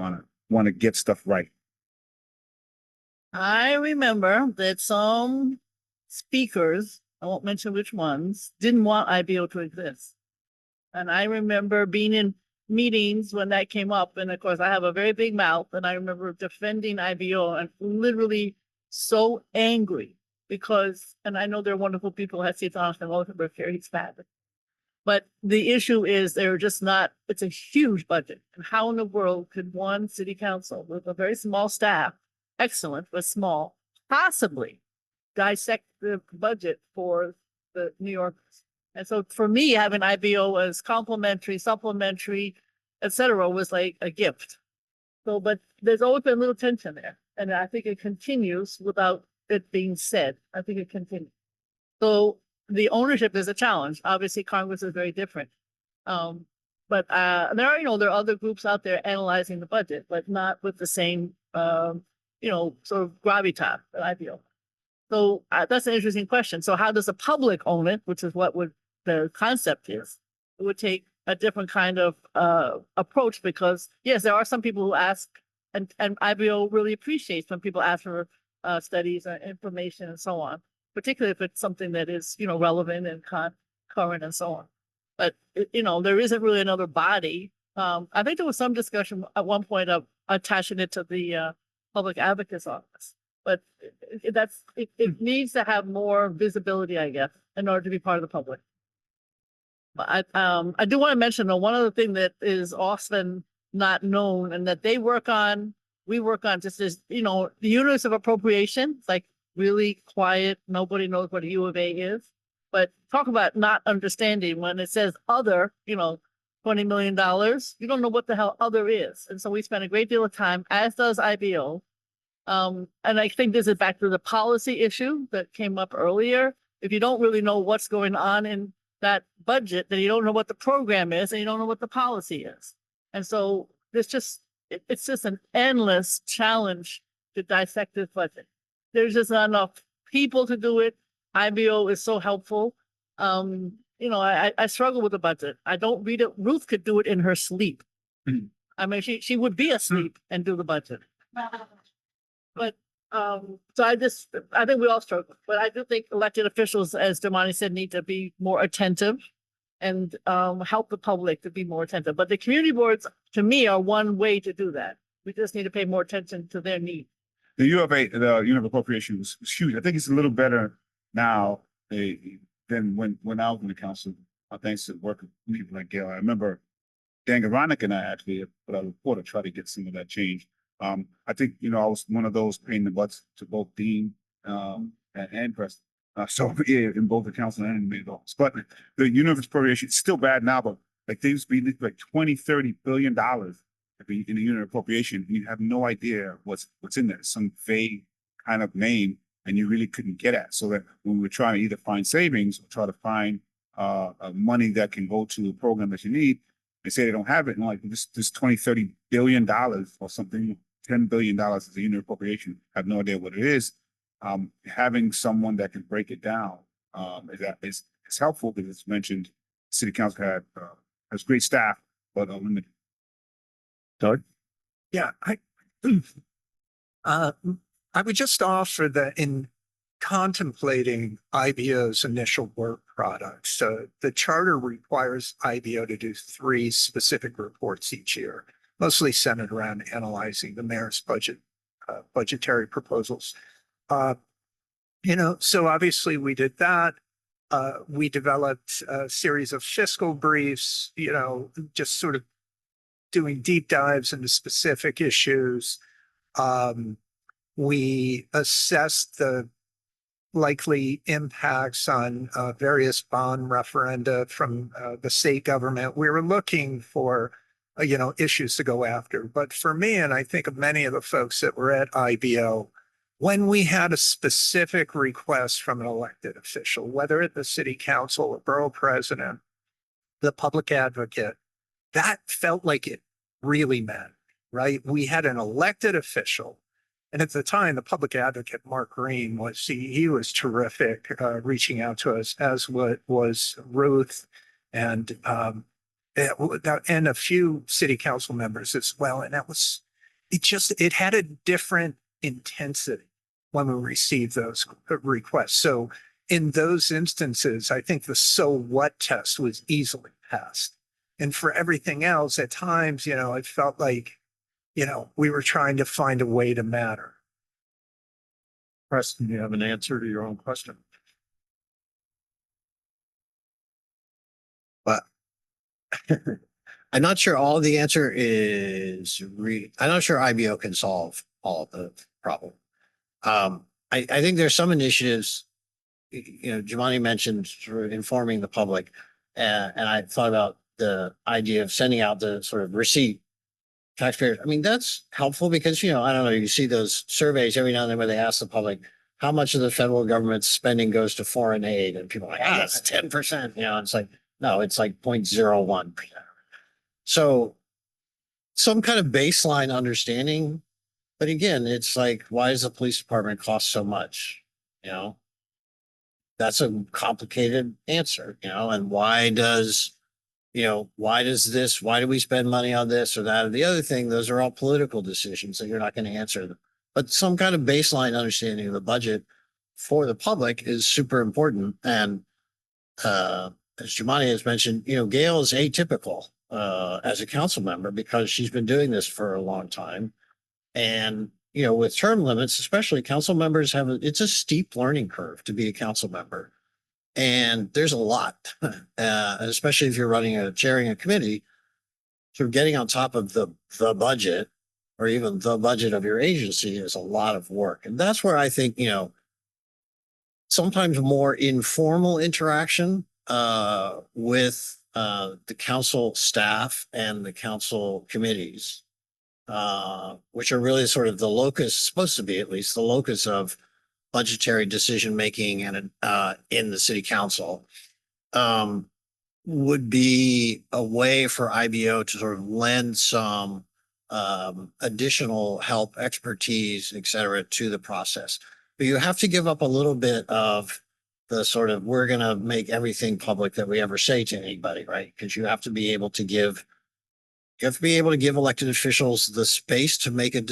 want to get stuff right. I remember that some speakers, I won't mention which ones, didn't want IBO to exist. And I remember being in meetings when that came up. And of course, I have a very big mouth. And I remember defending IBO and literally so angry because, and I know they're wonderful people, I see it's honest and welcome, he's fat. But the issue is they're just not, it's a huge budget. And how in the world could one city council with a very small staff, excellent, but small, possibly dissect the budget for the New Yorkers? And so for me, having IBO as complimentary, supplementary, et cetera, was like a gift. So, but there's always been a little tension there. And I think it continues without it being said. I think it continues. So the ownership is a challenge. Obviously, Congress is very different. But there are other groups out there analyzing the budget, but not with the same, sort of gravitas that IBO. So that's an interesting question. So how does the public own it, which is what the concept is? It would take a different kind of approach because, yes, there are some people who ask, and IBO really appreciates when people ask for studies or information and so on, particularly if it's something that is, relevant and current and so on. But, there isn't really another body. I think there was some discussion at one point of attaching it to the public advocate's office. But it needs to have more visibility, I guess, in order to be part of the public. But I do want to mention though, one other thing that is often not known and that we work on just is, the units of appropriation. It's like really quiet. Nobody knows what a U of A is. But talk about not understanding when it says other, $20 million, you don't know what the hell other is. And so we spend a great deal of time, as does IBO. And I think this is back to the policy issue that came up earlier. If you don't really know what's going on in that budget, then you don't know what the program is and you don't know what the policy is. And so it's just an endless challenge to dissect this budget. There's just not enough people to do it. IBO is so helpful. I struggle with the budget. I don't read it. Ruth could do it in her sleep. I mean, she would be asleep and do the budget. But so I think we all struggle, but I do think elected officials, as Jumaane said, need to be more attentive and help the public to be more attentive. But the community boards, to me, are one way to do that. We just need to pay more attention to their needs. the U of A, the unit of appropriation was huge. I think it's a little better now than when I was in the council. Thanks to work with people like Gale. I remember Dan Garonik and I actually put out a report to try to get some of that change. I think, I was one of those paying the butts to both Dean and Preston. So yeah, in both the council and in the office. But the unit of appropriation is still bad now, but like they used to be like $20-30 billion in the unit of appropriation. And you have no idea what's in there. Some vague kind of name, and you really couldn't get at. So that when we were trying to either find savings or try to find money that can go to a program that you need, they say they don't have it. And like this $20-30 billion or something, $10 billion is a unit of appropriation. I have no idea what it is. Having someone that can break it down is helpful, because it's mentioned city council has great staff, but limited. Doug? Yeah, I would just offer that in contemplating IBO's initial work products, the charter requires IBO to do 3 specific reports each year, mostly centered around analyzing the mayor's budgetary proposals. So obviously we did that. We developed a series of fiscal briefs, just sort of doing deep dives into specific issues. We assessed the likely impacts on various bond referenda from the state government. We were looking for, issues to go after. But for me, and I think of many of the folks that were at IBO, when we had a specific request from an elected official, whether at the city council or borough president, the public advocate, that felt like it really mattered, right? We had an elected official. And at the time, the public advocate, Mark Green, he was terrific, reaching out to us, as was Ruth and a few city council members as well. And it had a different intensity when we received those requests. So in those instances, I think the so what test was easily passed. And for everything else, at times, it felt like, we were trying to find a way to matter. Preston, do you have an answer to your own question? But I'm not sure all the answer is I'm not sure IBO can solve all of the problem. I think there's some initiatives, Jumaane mentioned sort of informing the public, and I thought about the idea of sending out the sort of receipt taxpayers. I mean, that's helpful because, I don't know, you see those surveys every now and then where they ask the public how much of the federal government's spending goes to foreign aid, and people are like, that's 10%, it's like, no, it's like 0.01%. So some kind of baseline understanding, but again, it's like, why does the police department cost so much? That's a complicated answer, and why do we spend money on this or that or the other thing? Those are all political decisions that you're not going to answer them. But some kind of baseline understanding of the budget for the public is super important. And as Jumaane has mentioned, Gale is atypical as a council member because she's been doing this for a long time. And, with term limits, especially council members it's a steep learning curve to be a council member. And there's a lot, especially if you're chairing a committee, sort of getting on top of the budget or even the budget of your agency is a lot of work. And that's where I think, sometimes more informal interaction with the council staff and the council committees, which are really sort of supposed to be at least the locus of budgetary decision making and in the city council, would be a way for IBO to sort of lend some additional help, expertise, et cetera, to the process. But you have to give up a little bit of the sort of, we're going to make everything public that we ever say to anybody, right? Because you have to be able to give elected officials the space to make a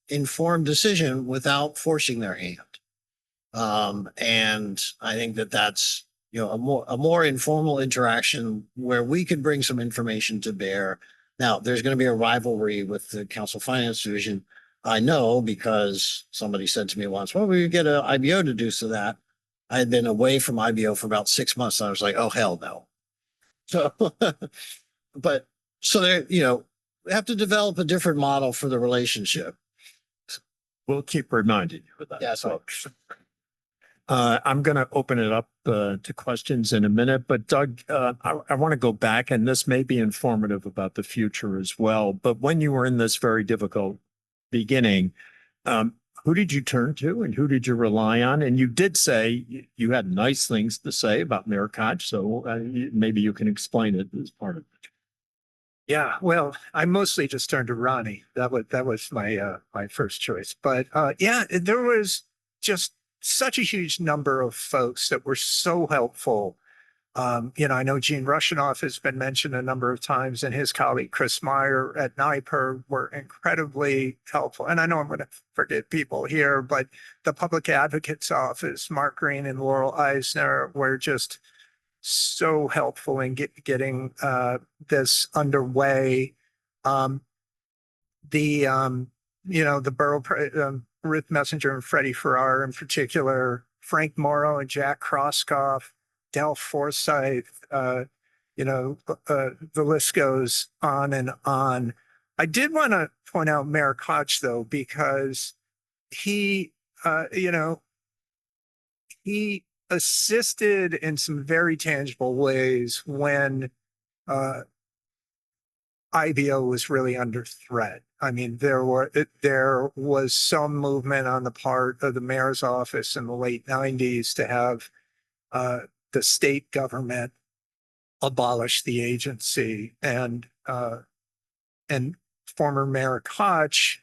informed decision without forcing their hand. And I think that's, a more informal interaction where we could bring some information to bear. Now, there's going to be a rivalry with the council finance division I know because somebody said to me once, well, we get an IBO to do so that. I had been away from IBO for about 6 months. And I was like, oh, hell no. So, but so there, we have to develop a different model for the relationship. We'll keep reminding you of that. Yes, folks. I'm going to open it up to questions in a minute, but Doug, I want to go back, and this may be informative about the future as well. But when you were in this very difficult beginning, who did you turn to and who did you rely on? And you did say you had nice things to say about Mayor Koch, so maybe you can explain it as part of it. Yeah, well, I mostly just turned to Ronnie. That was my my first choice. But yeah, there was just such a huge number of folks that were so helpful. I know Gene Rushinoff has been mentioned a number of times, and his colleague Chris Meyer at NYPER were incredibly helpful. And I know I'm going to forget people here, but the Public Advocate's Office, Mark Green and Laurel Eisner, were just so helpful in getting this underway. The borough, Ruth Messenger and Freddie Farrar in particular, Frank Morrow and Jack Krosskoff, Del Forsyth, the list goes on and on. I did want to point out Mayor Koch, though, because he assisted in some very tangible ways when IBO was really under threat. I mean, there was some movement on the part of the mayor's office in the late 90s to have the state government abolish the agency, and former Mayor Koch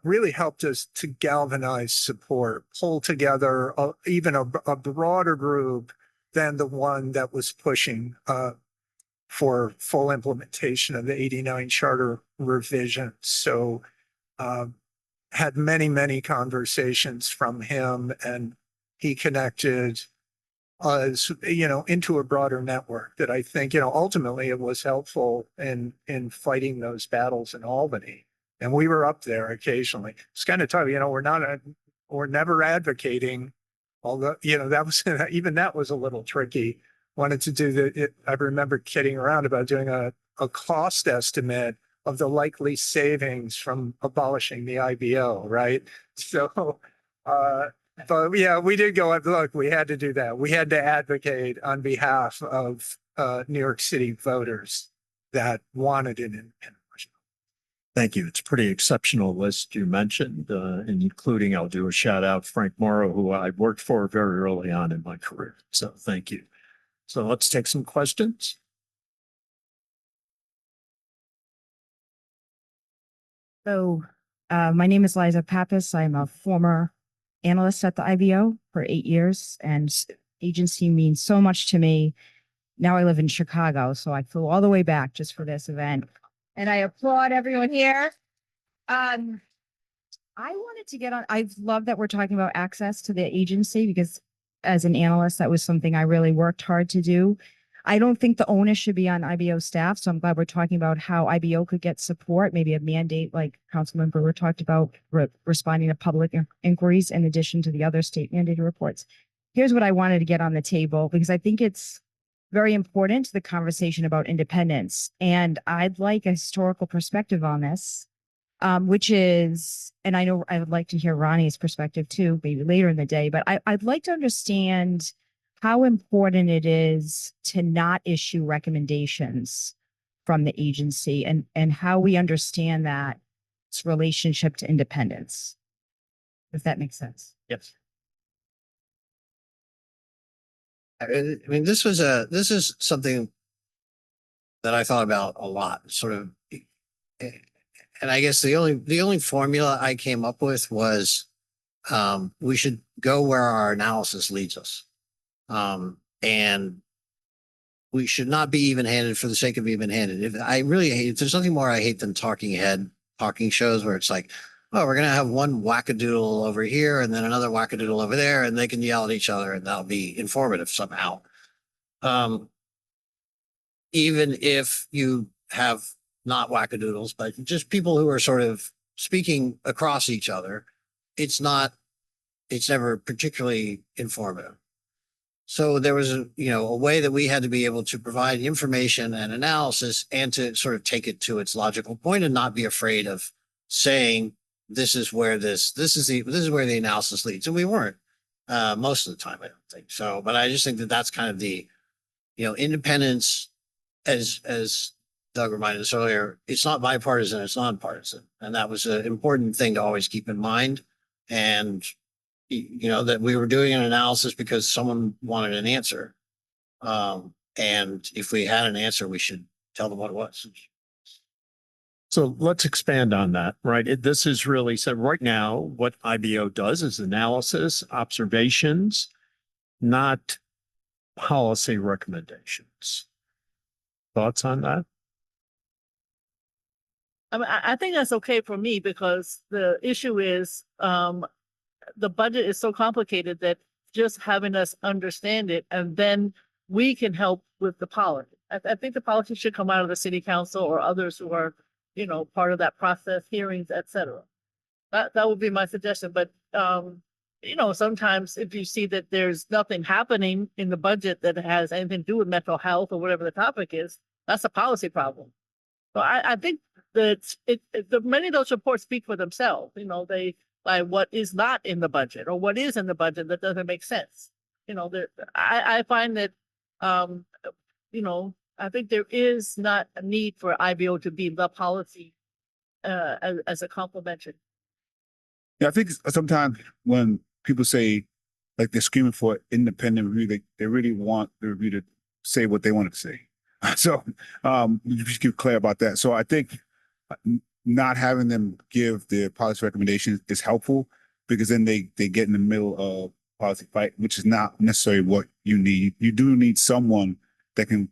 really helped us to galvanize support, pull together even a broader group than the one that was pushing for full implementation of the 89 charter revision. So had many, many conversations from him, and he connected us, into a broader network that I think, ultimately it was helpful in fighting those battles in Albany. And we were up there occasionally. It's kind of tough, we're never advocating, although, that was, even that was a little tricky. Wanted to do I remember kidding around about doing a cost estimate of the likely savings from abolishing the IBO, right? So, but yeah, we did go up, look, we had to do that. We had to advocate on behalf of New York City voters that wanted an independent. Thank you. It's a pretty exceptional list you mentioned, including, I'll do a shout out, Frank Morrow, who I worked for very early on in my career. So thank you. So let's take some questions. So my name is Liza Pappas. I'm a former analyst at the IBO for 8 years, and agency means so much to me. Now I live in Chicago, so I flew all the way back just for this event. And I applaud everyone here. I wanted to get on, I love that we're talking about access to the agency, because as an analyst, that was something I really worked hard to do. I don't think the onus should be on IBO staff. So I'm glad we're talking about how IBO could get support, maybe a mandate like Councilman Brewer talked about, responding to public inquiries in addition to the other state mandated reports. Here's what I wanted to get on the table, because I think it's very important to the conversation about independence. And I'd like a historical perspective on this, which is, and I know I would like to hear Ronnie's perspective too, maybe later in the day, but I'd like to understand how important it is to not issue recommendations from the agency, and how we understand that its relationship to independence, if that makes sense. Yes. I mean, this is something that I thought about a lot, sort of, and I guess the only formula I came up with was we should go where our analysis leads us. And we should not be even-handed for the sake of even-handed. If there's nothing more I hate than talking shows where it's like, oh, we're going to have one wackadoodle over here and then another wackadoodle over there, and they can yell at each other and that'll be informative somehow. Even if you have not wackadoodles, but just people who are sort of speaking across each other, it's never particularly informative. So there was a way that we had to be able to provide information and analysis and to sort of take it to its logical point and not be afraid of saying, this is where this is where the analysis leads. And we weren't, most of the time, I don't think so, but I just think that that's kind of the, independence, as Doug reminded us earlier, it's not bipartisan, it's nonpartisan. And that was an important thing to always keep in mind. And, that we were doing an analysis because someone wanted an answer. And if we had an answer, we should tell them what it was. So let's expand on that, right? This is really, so right now, what IBO does is analysis, observations, not policy recommendations. Thoughts on that? I mean, I think that's okay for me because the issue is, the budget is so complicated that just having us understand it and then we can help with the policy. I think the policy should come out of the city council or others who are, part of that process, hearings, et cetera. That would be my suggestion. But, sometimes if you see that there's nothing happening in the budget that has anything to do with mental health or whatever the topic is, that's a policy problem. So I think that many of those reports speak for themselves. Like what is not in the budget or what is in the budget that doesn't make sense. I find that, I think there is not a need for IBO to be the policy as a complementary. Yeah, I think sometimes when people say like they're screaming for independent review, they really want the review to say what they wanted to say. So just keep clear about that. So I think not having them give their policy recommendations is helpful because then they get in the middle of policy fight, which is not necessarily what you need. You do need someone that can.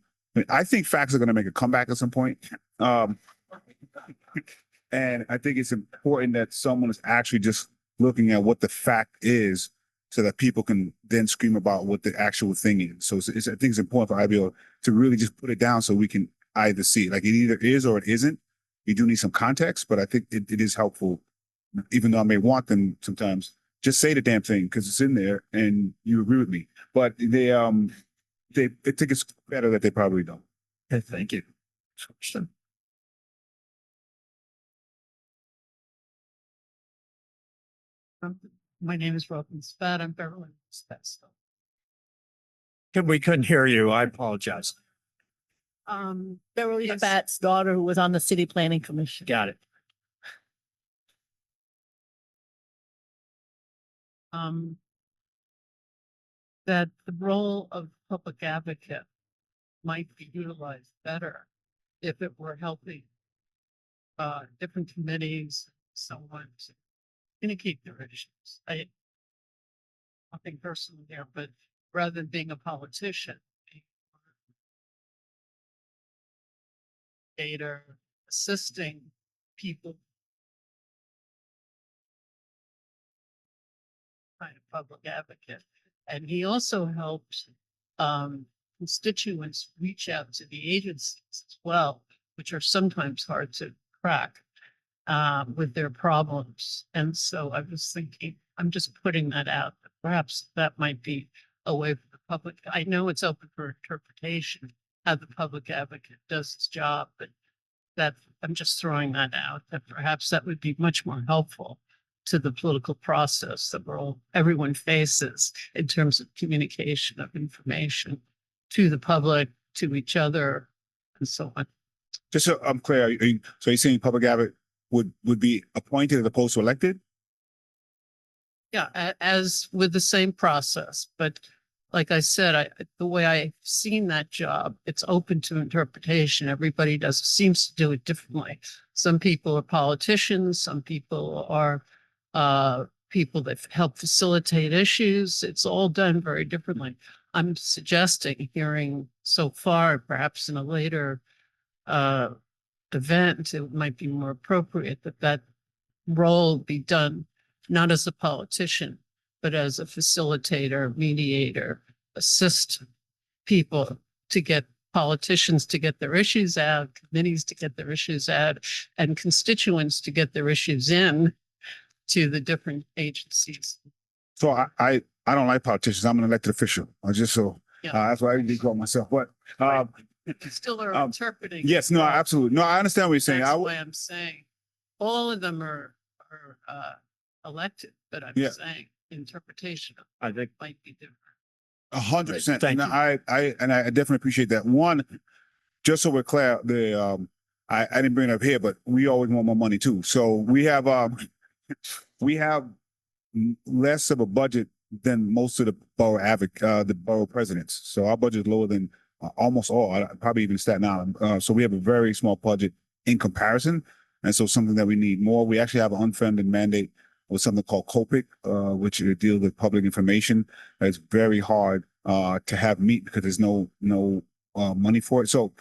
I think facts are going to make a comeback at some point. And I think it's important that someone is actually just looking at what the fact is so that people can then scream about what the actual thing is. So I think it's important for IBO to really just put it down so we can either see it. Like it either is or it isn't. You do need some context, but I think it is helpful, even though I may want them sometimes, just say the damn thing because it's in there and you agree with me. But they think it's better that they probably don't. Okay, thank you. My name is Robin Spat. I'm Beverly Spat. We couldn't hear you. I apologize. Beverly Yes. Spat's daughter who was on the city planning commission. Got it. That the role of public advocate might be utilized better if it were helping different committees, someone to communicate their issues. Nothing personal there, but rather than being a politician, assisting people kind of public advocate. And he also helps constituents reach out to the agencies as well, which are sometimes hard to crack with their problems. And so I was thinking, I'm just putting that out. Perhaps that might be a way for the public. I know it's open for interpretation how the public advocate does his job, but that I'm just throwing that out, that perhaps that would be much more helpful to the political process that everyone faces in terms of communication of information to the public, to each other, and so on. Just so I'm clear, so you're saying public advocate would be appointed as opposed to elected? Yeah, as with the same process, but like I said, the way I've seen that job, it's open to interpretation. Everybody seems to do it differently. Some people are politicians, some people are people that help facilitate issues. It's all done very differently. I'm suggesting, hearing so far, perhaps in a later event, it might be more appropriate that role be done not as a politician, but as a facilitator, mediator, assist people to get politicians to get their issues out, committees to get their issues out, and constituents to get their issues in to the different agencies. So I don't like politicians. I'm an elected official. I just so Yeah. that's why I usually call myself. But Still are Um, interpreting. yes, no, absolutely. No, I understand what you're saying. That's I why I'm saying all of them are elected, but I'm Yeah. saying interpretation of I think might be different. 100%. Thank And you. I definitely appreciate that. One, just so we're clear, I didn't bring it up here, but we always want more money too. So we have less of a budget than most of the the borough presidents. So our budget is lower than almost all, probably even Staten Island. So we have a very small budget in comparison. And so something that we need more. We actually have an unfunded mandate with something called COPIC, which deals with public information. It's very hard to have meet because there's no money for it. So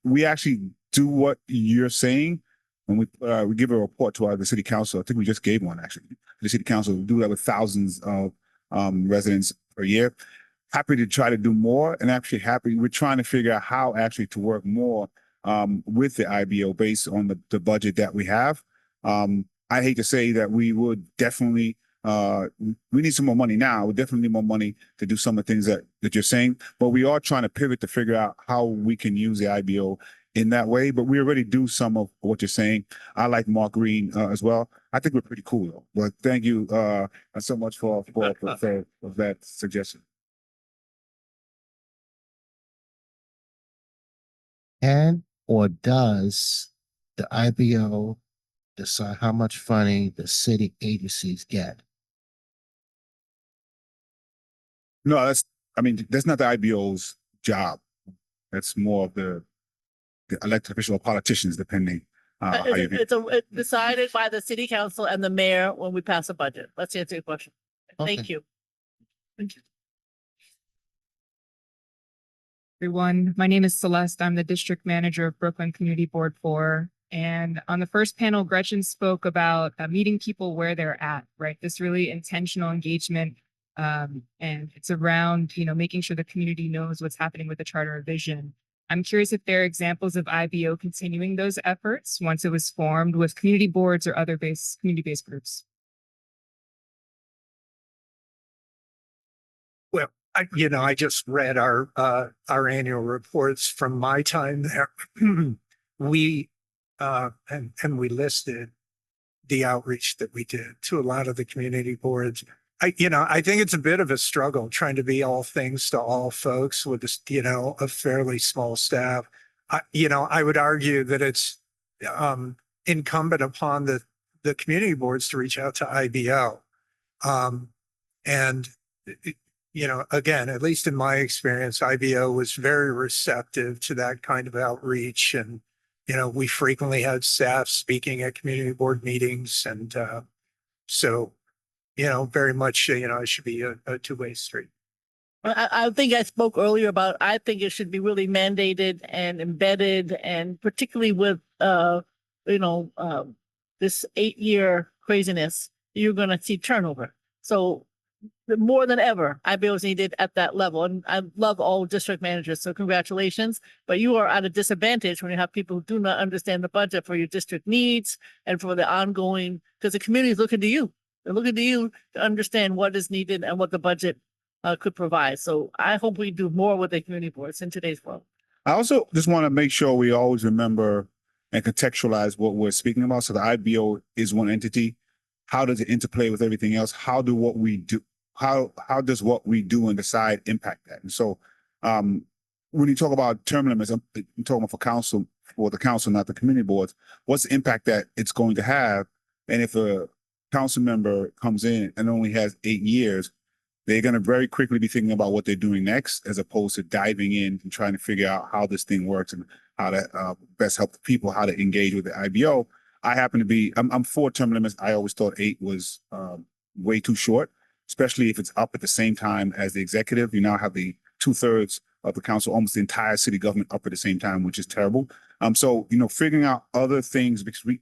we actually do what you're saying when we give a report to the city council. I think we just gave one actually. The city council do that with thousands of residents per year. Happy to try to do more, and actually happy we're trying to figure out how actually to work more with the IBO based on the budget that we have. I hate to say that we would definitely we need some more money now. We definitely need more money to do some of the things that you're saying, but we are trying to pivot to figure out how we can use the IBO in that way. But we already do some of what you're saying. I like Mark Green as well. I think we're pretty cool though. But thank you so much for that suggestion. Can or does the IBO decide how much funding the city agencies get? No, that's not the IBO's job. That's more of the elected official or politicians, depending. How you view- It's decided by the city council and the mayor when we pass a budget. Let's answer your question. Thank Okay. you. Thank you. Everyone. My name is Celeste. I'm the district manager of Brooklyn Community Board 4. And on the first panel, Gretchen spoke about meeting people where they're at, right? This really intentional engagement. And it's around, making sure the community knows what's happening with the charter of vision. I'm curious if there are examples of IBO continuing those efforts once it was formed with community boards or other community-based groups. Well, I just read our annual reports from my time there. We and we listed the outreach that we did to a lot of the community boards. I think it's a bit of a struggle trying to be all things to all folks with this, a fairly small staff. I would argue that it's incumbent upon the community boards to reach out to IBO. Again, at least in my experience, IBO was very receptive to that kind of outreach. And, we frequently had staff speaking at community board meetings. And so, very much, it should be a two-way street. I think I spoke earlier about, I think it should be really mandated and embedded, and particularly with, this 8-year craziness, you're going to see turnover. So more than ever, IBO is needed at that level. And I love all district managers, so congratulations. But you are at a disadvantage when you have people who do not understand the budget for your district needs and for the ongoing, because the community is looking to you. They're looking to you to understand what is needed and what the budget could provide. So I hope we do more with the community boards in today's world. I also just want to make sure we always remember and contextualize what we're speaking about. So the IBO is one entity. How does it interplay with everything else? How does what we do and decide impact that? And so when you talk about term limits, I'm talking about for the council, not the community boards, what's the impact that it's going to have? And if a council member comes in and only has 8 years, they're going to very quickly be thinking about what they're doing next, as opposed to diving in and trying to figure out how this thing works and how to best help the people, how to engage with the IBO. I'm for term limits. I always thought 8 was way too short, especially if it's up at the same time as the executive. You now have the 2/3 of the council, almost the entire city government up at the same time, which is terrible. So, figuring out other things, because we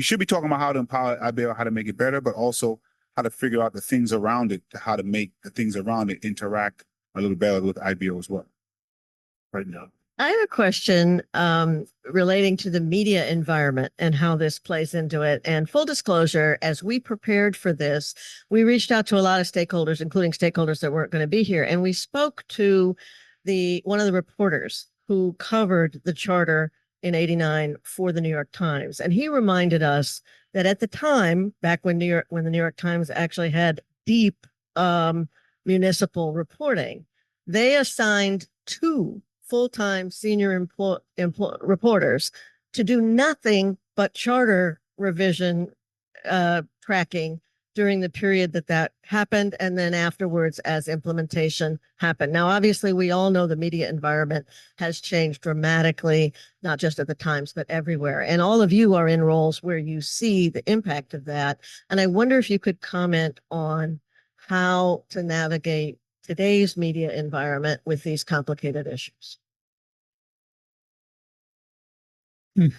should be talking about how to empower IBO, how to make it better, but also how to figure out the things around it, how to make the things around it interact a little better with IBO as well. right now. I have a question relating to the media environment and how this plays into it. And full disclosure, as we prepared for this, we reached out to a lot of stakeholders, including stakeholders that weren't going to be here. And we spoke to one of the reporters who covered the charter in '89 for the New York Times. And he reminded us that at the time, back when the New York Times actually had deep municipal reporting, they assigned 2 full-time senior reporters to do nothing but charter revision tracking during the period that happened, and then afterwards as implementation happened. Now, obviously, we all know the media environment has changed dramatically, not just at the Times, but everywhere. And all of you are in roles where you see the impact of that. And I wonder if you could comment on how to navigate today's media environment with these complicated issues. Don't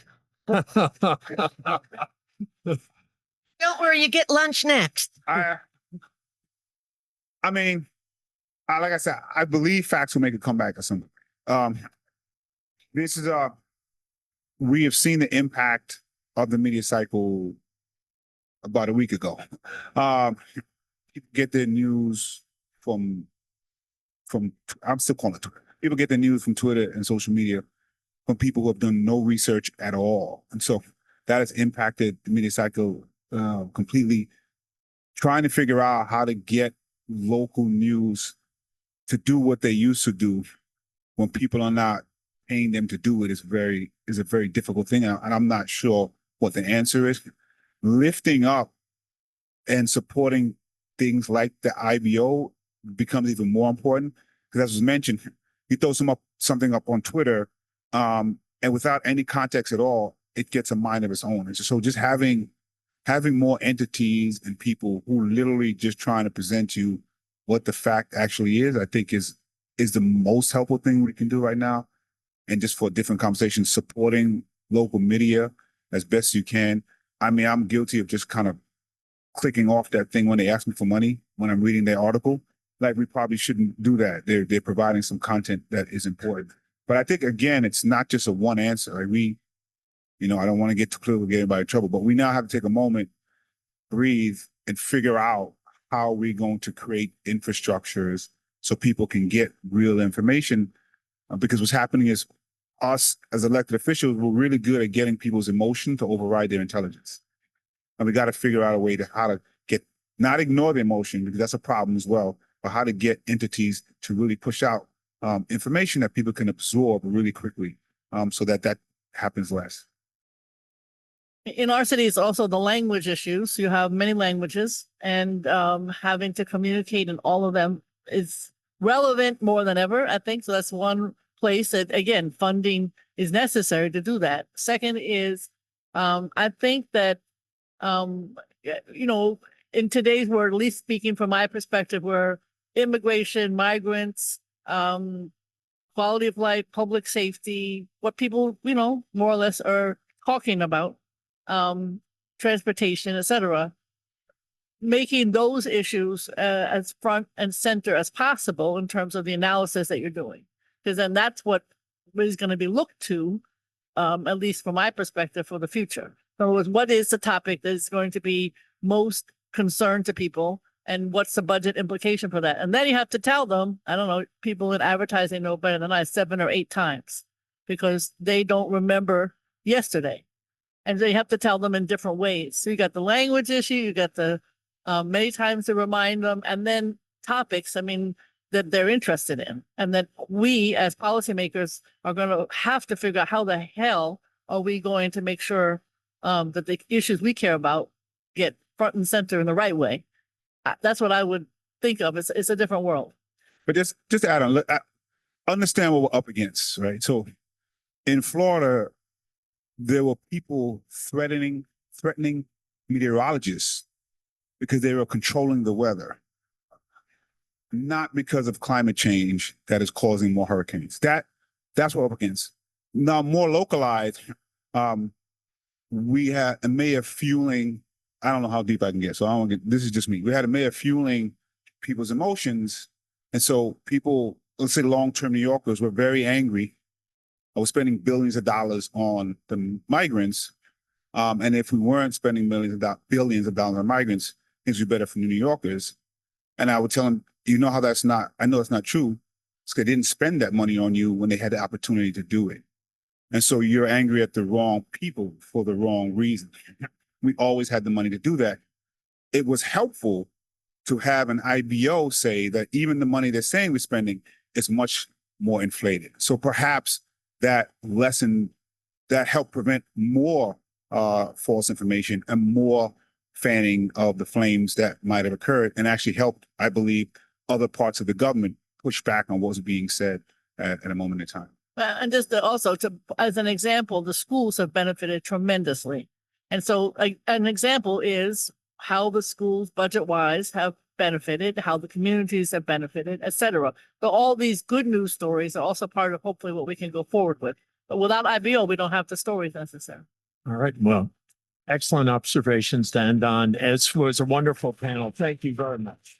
worry, you get lunch next. I mean, like I said, I believe facts will make a comeback or something. This is we have seen the impact of the media cycle about a week ago. People get their news from I'm still calling it Twitter. People get their news from Twitter and social media from people who have done no research at all. And so that has impacted the media cycle completely. Trying to figure out how to get local news to do what they used to do when people are not paying them to do it is a very difficult thing. And I'm not sure what the answer is. Lifting up and supporting things like the IBO becomes even more important, because as was mentioned, you throw something up on Twitter, and without any context at all, it gets a mind of its own. And so just having more entities and people who literally just trying to present you what the fact actually is, I think is the most helpful thing we can do right now. And just for different conversations, supporting local media as best you can. I mean, I'm guilty of just kind of clicking off that thing when they ask me for money when I'm reading their article. Like, we probably shouldn't do that. They're providing some content that is important. But I think, again, it's not just a one answer. Like, I don't want to get too clear, get anybody in trouble, but we now have to take a moment, breathe, and figure out how we're going to create infrastructures so people can get real information. Because what's happening is us as elected officials, we're really good at getting people's emotion to override their intelligence. And we got to figure out a way to how to not ignore the emotion, because that's a problem as well, but how to get entities to really push out information that people can absorb really quickly, so that happens less. In our city, it's also the language issues. You have many languages, and having to communicate in all of them is relevant more than ever, I think. So that's one place that, again, funding is necessary to do that. Second is, I think that, in today's world, at least speaking from my perspective, where immigration, migrants, quality of life, public safety, what people, more or less are talking about, transportation, et cetera, making those issues as front and center as possible in terms of the analysis that you're doing. Because then that's what is going to be looked to, at least from my perspective, for the future. In other words, what is the topic that is going to be most concern to people, and what's the budget implication for that? And then you have to tell them, I don't know, people in advertising know better than I, 7 or 8 times, because they don't remember yesterday. And they have to tell them in different ways. So you got the language issue, you got the many times to remind them, and then topics, that they're interested in. And that we as policymakers are going to have to figure out how the hell are we going to make sure that the issues we care about get front and center in the right way. That's what I would think of. It's a different world. But just to add on, understand what we're up against, right? So in Florida, there were people threatening meteorologists because they were controlling the weather, not because of climate change that is causing more hurricanes. That's what we're up against. Now, more localized, we had a mayor fueling. I don't know how deep I can get, so I don't get. This is just me. We had a mayor fueling people's emotions, and so people let's say long-term New Yorkers were very angry. I was spending billions of dollars on the migrants. And if we weren't spending billions of dollars on migrants, things would be better for New Yorkers. And I would tell them, you know how that's not, I know that's not true. It's 'cause they didn't spend that money on you when they had the opportunity to do it. And so you're angry at the wrong people for the wrong reason. We always had the money to do that. It was helpful to have an IBO say that even the money they're saying we're spending is much more inflated. So perhaps that lesson that helped prevent more false information and more fanning of the flames that might have occurred, and actually helped, I believe, other parts of the government push back on what was being said at a moment in time. And just as an example, the schools have benefited tremendously. And so an example is how the schools budget wise have benefited, how the communities have benefited, et cetera. So all these good news stories are also part of hopefully what we can go forward with. But without IBO, we don't have the stories necessary. All right, well, excellent observations to end on. As was a wonderful panel. Thank you very much.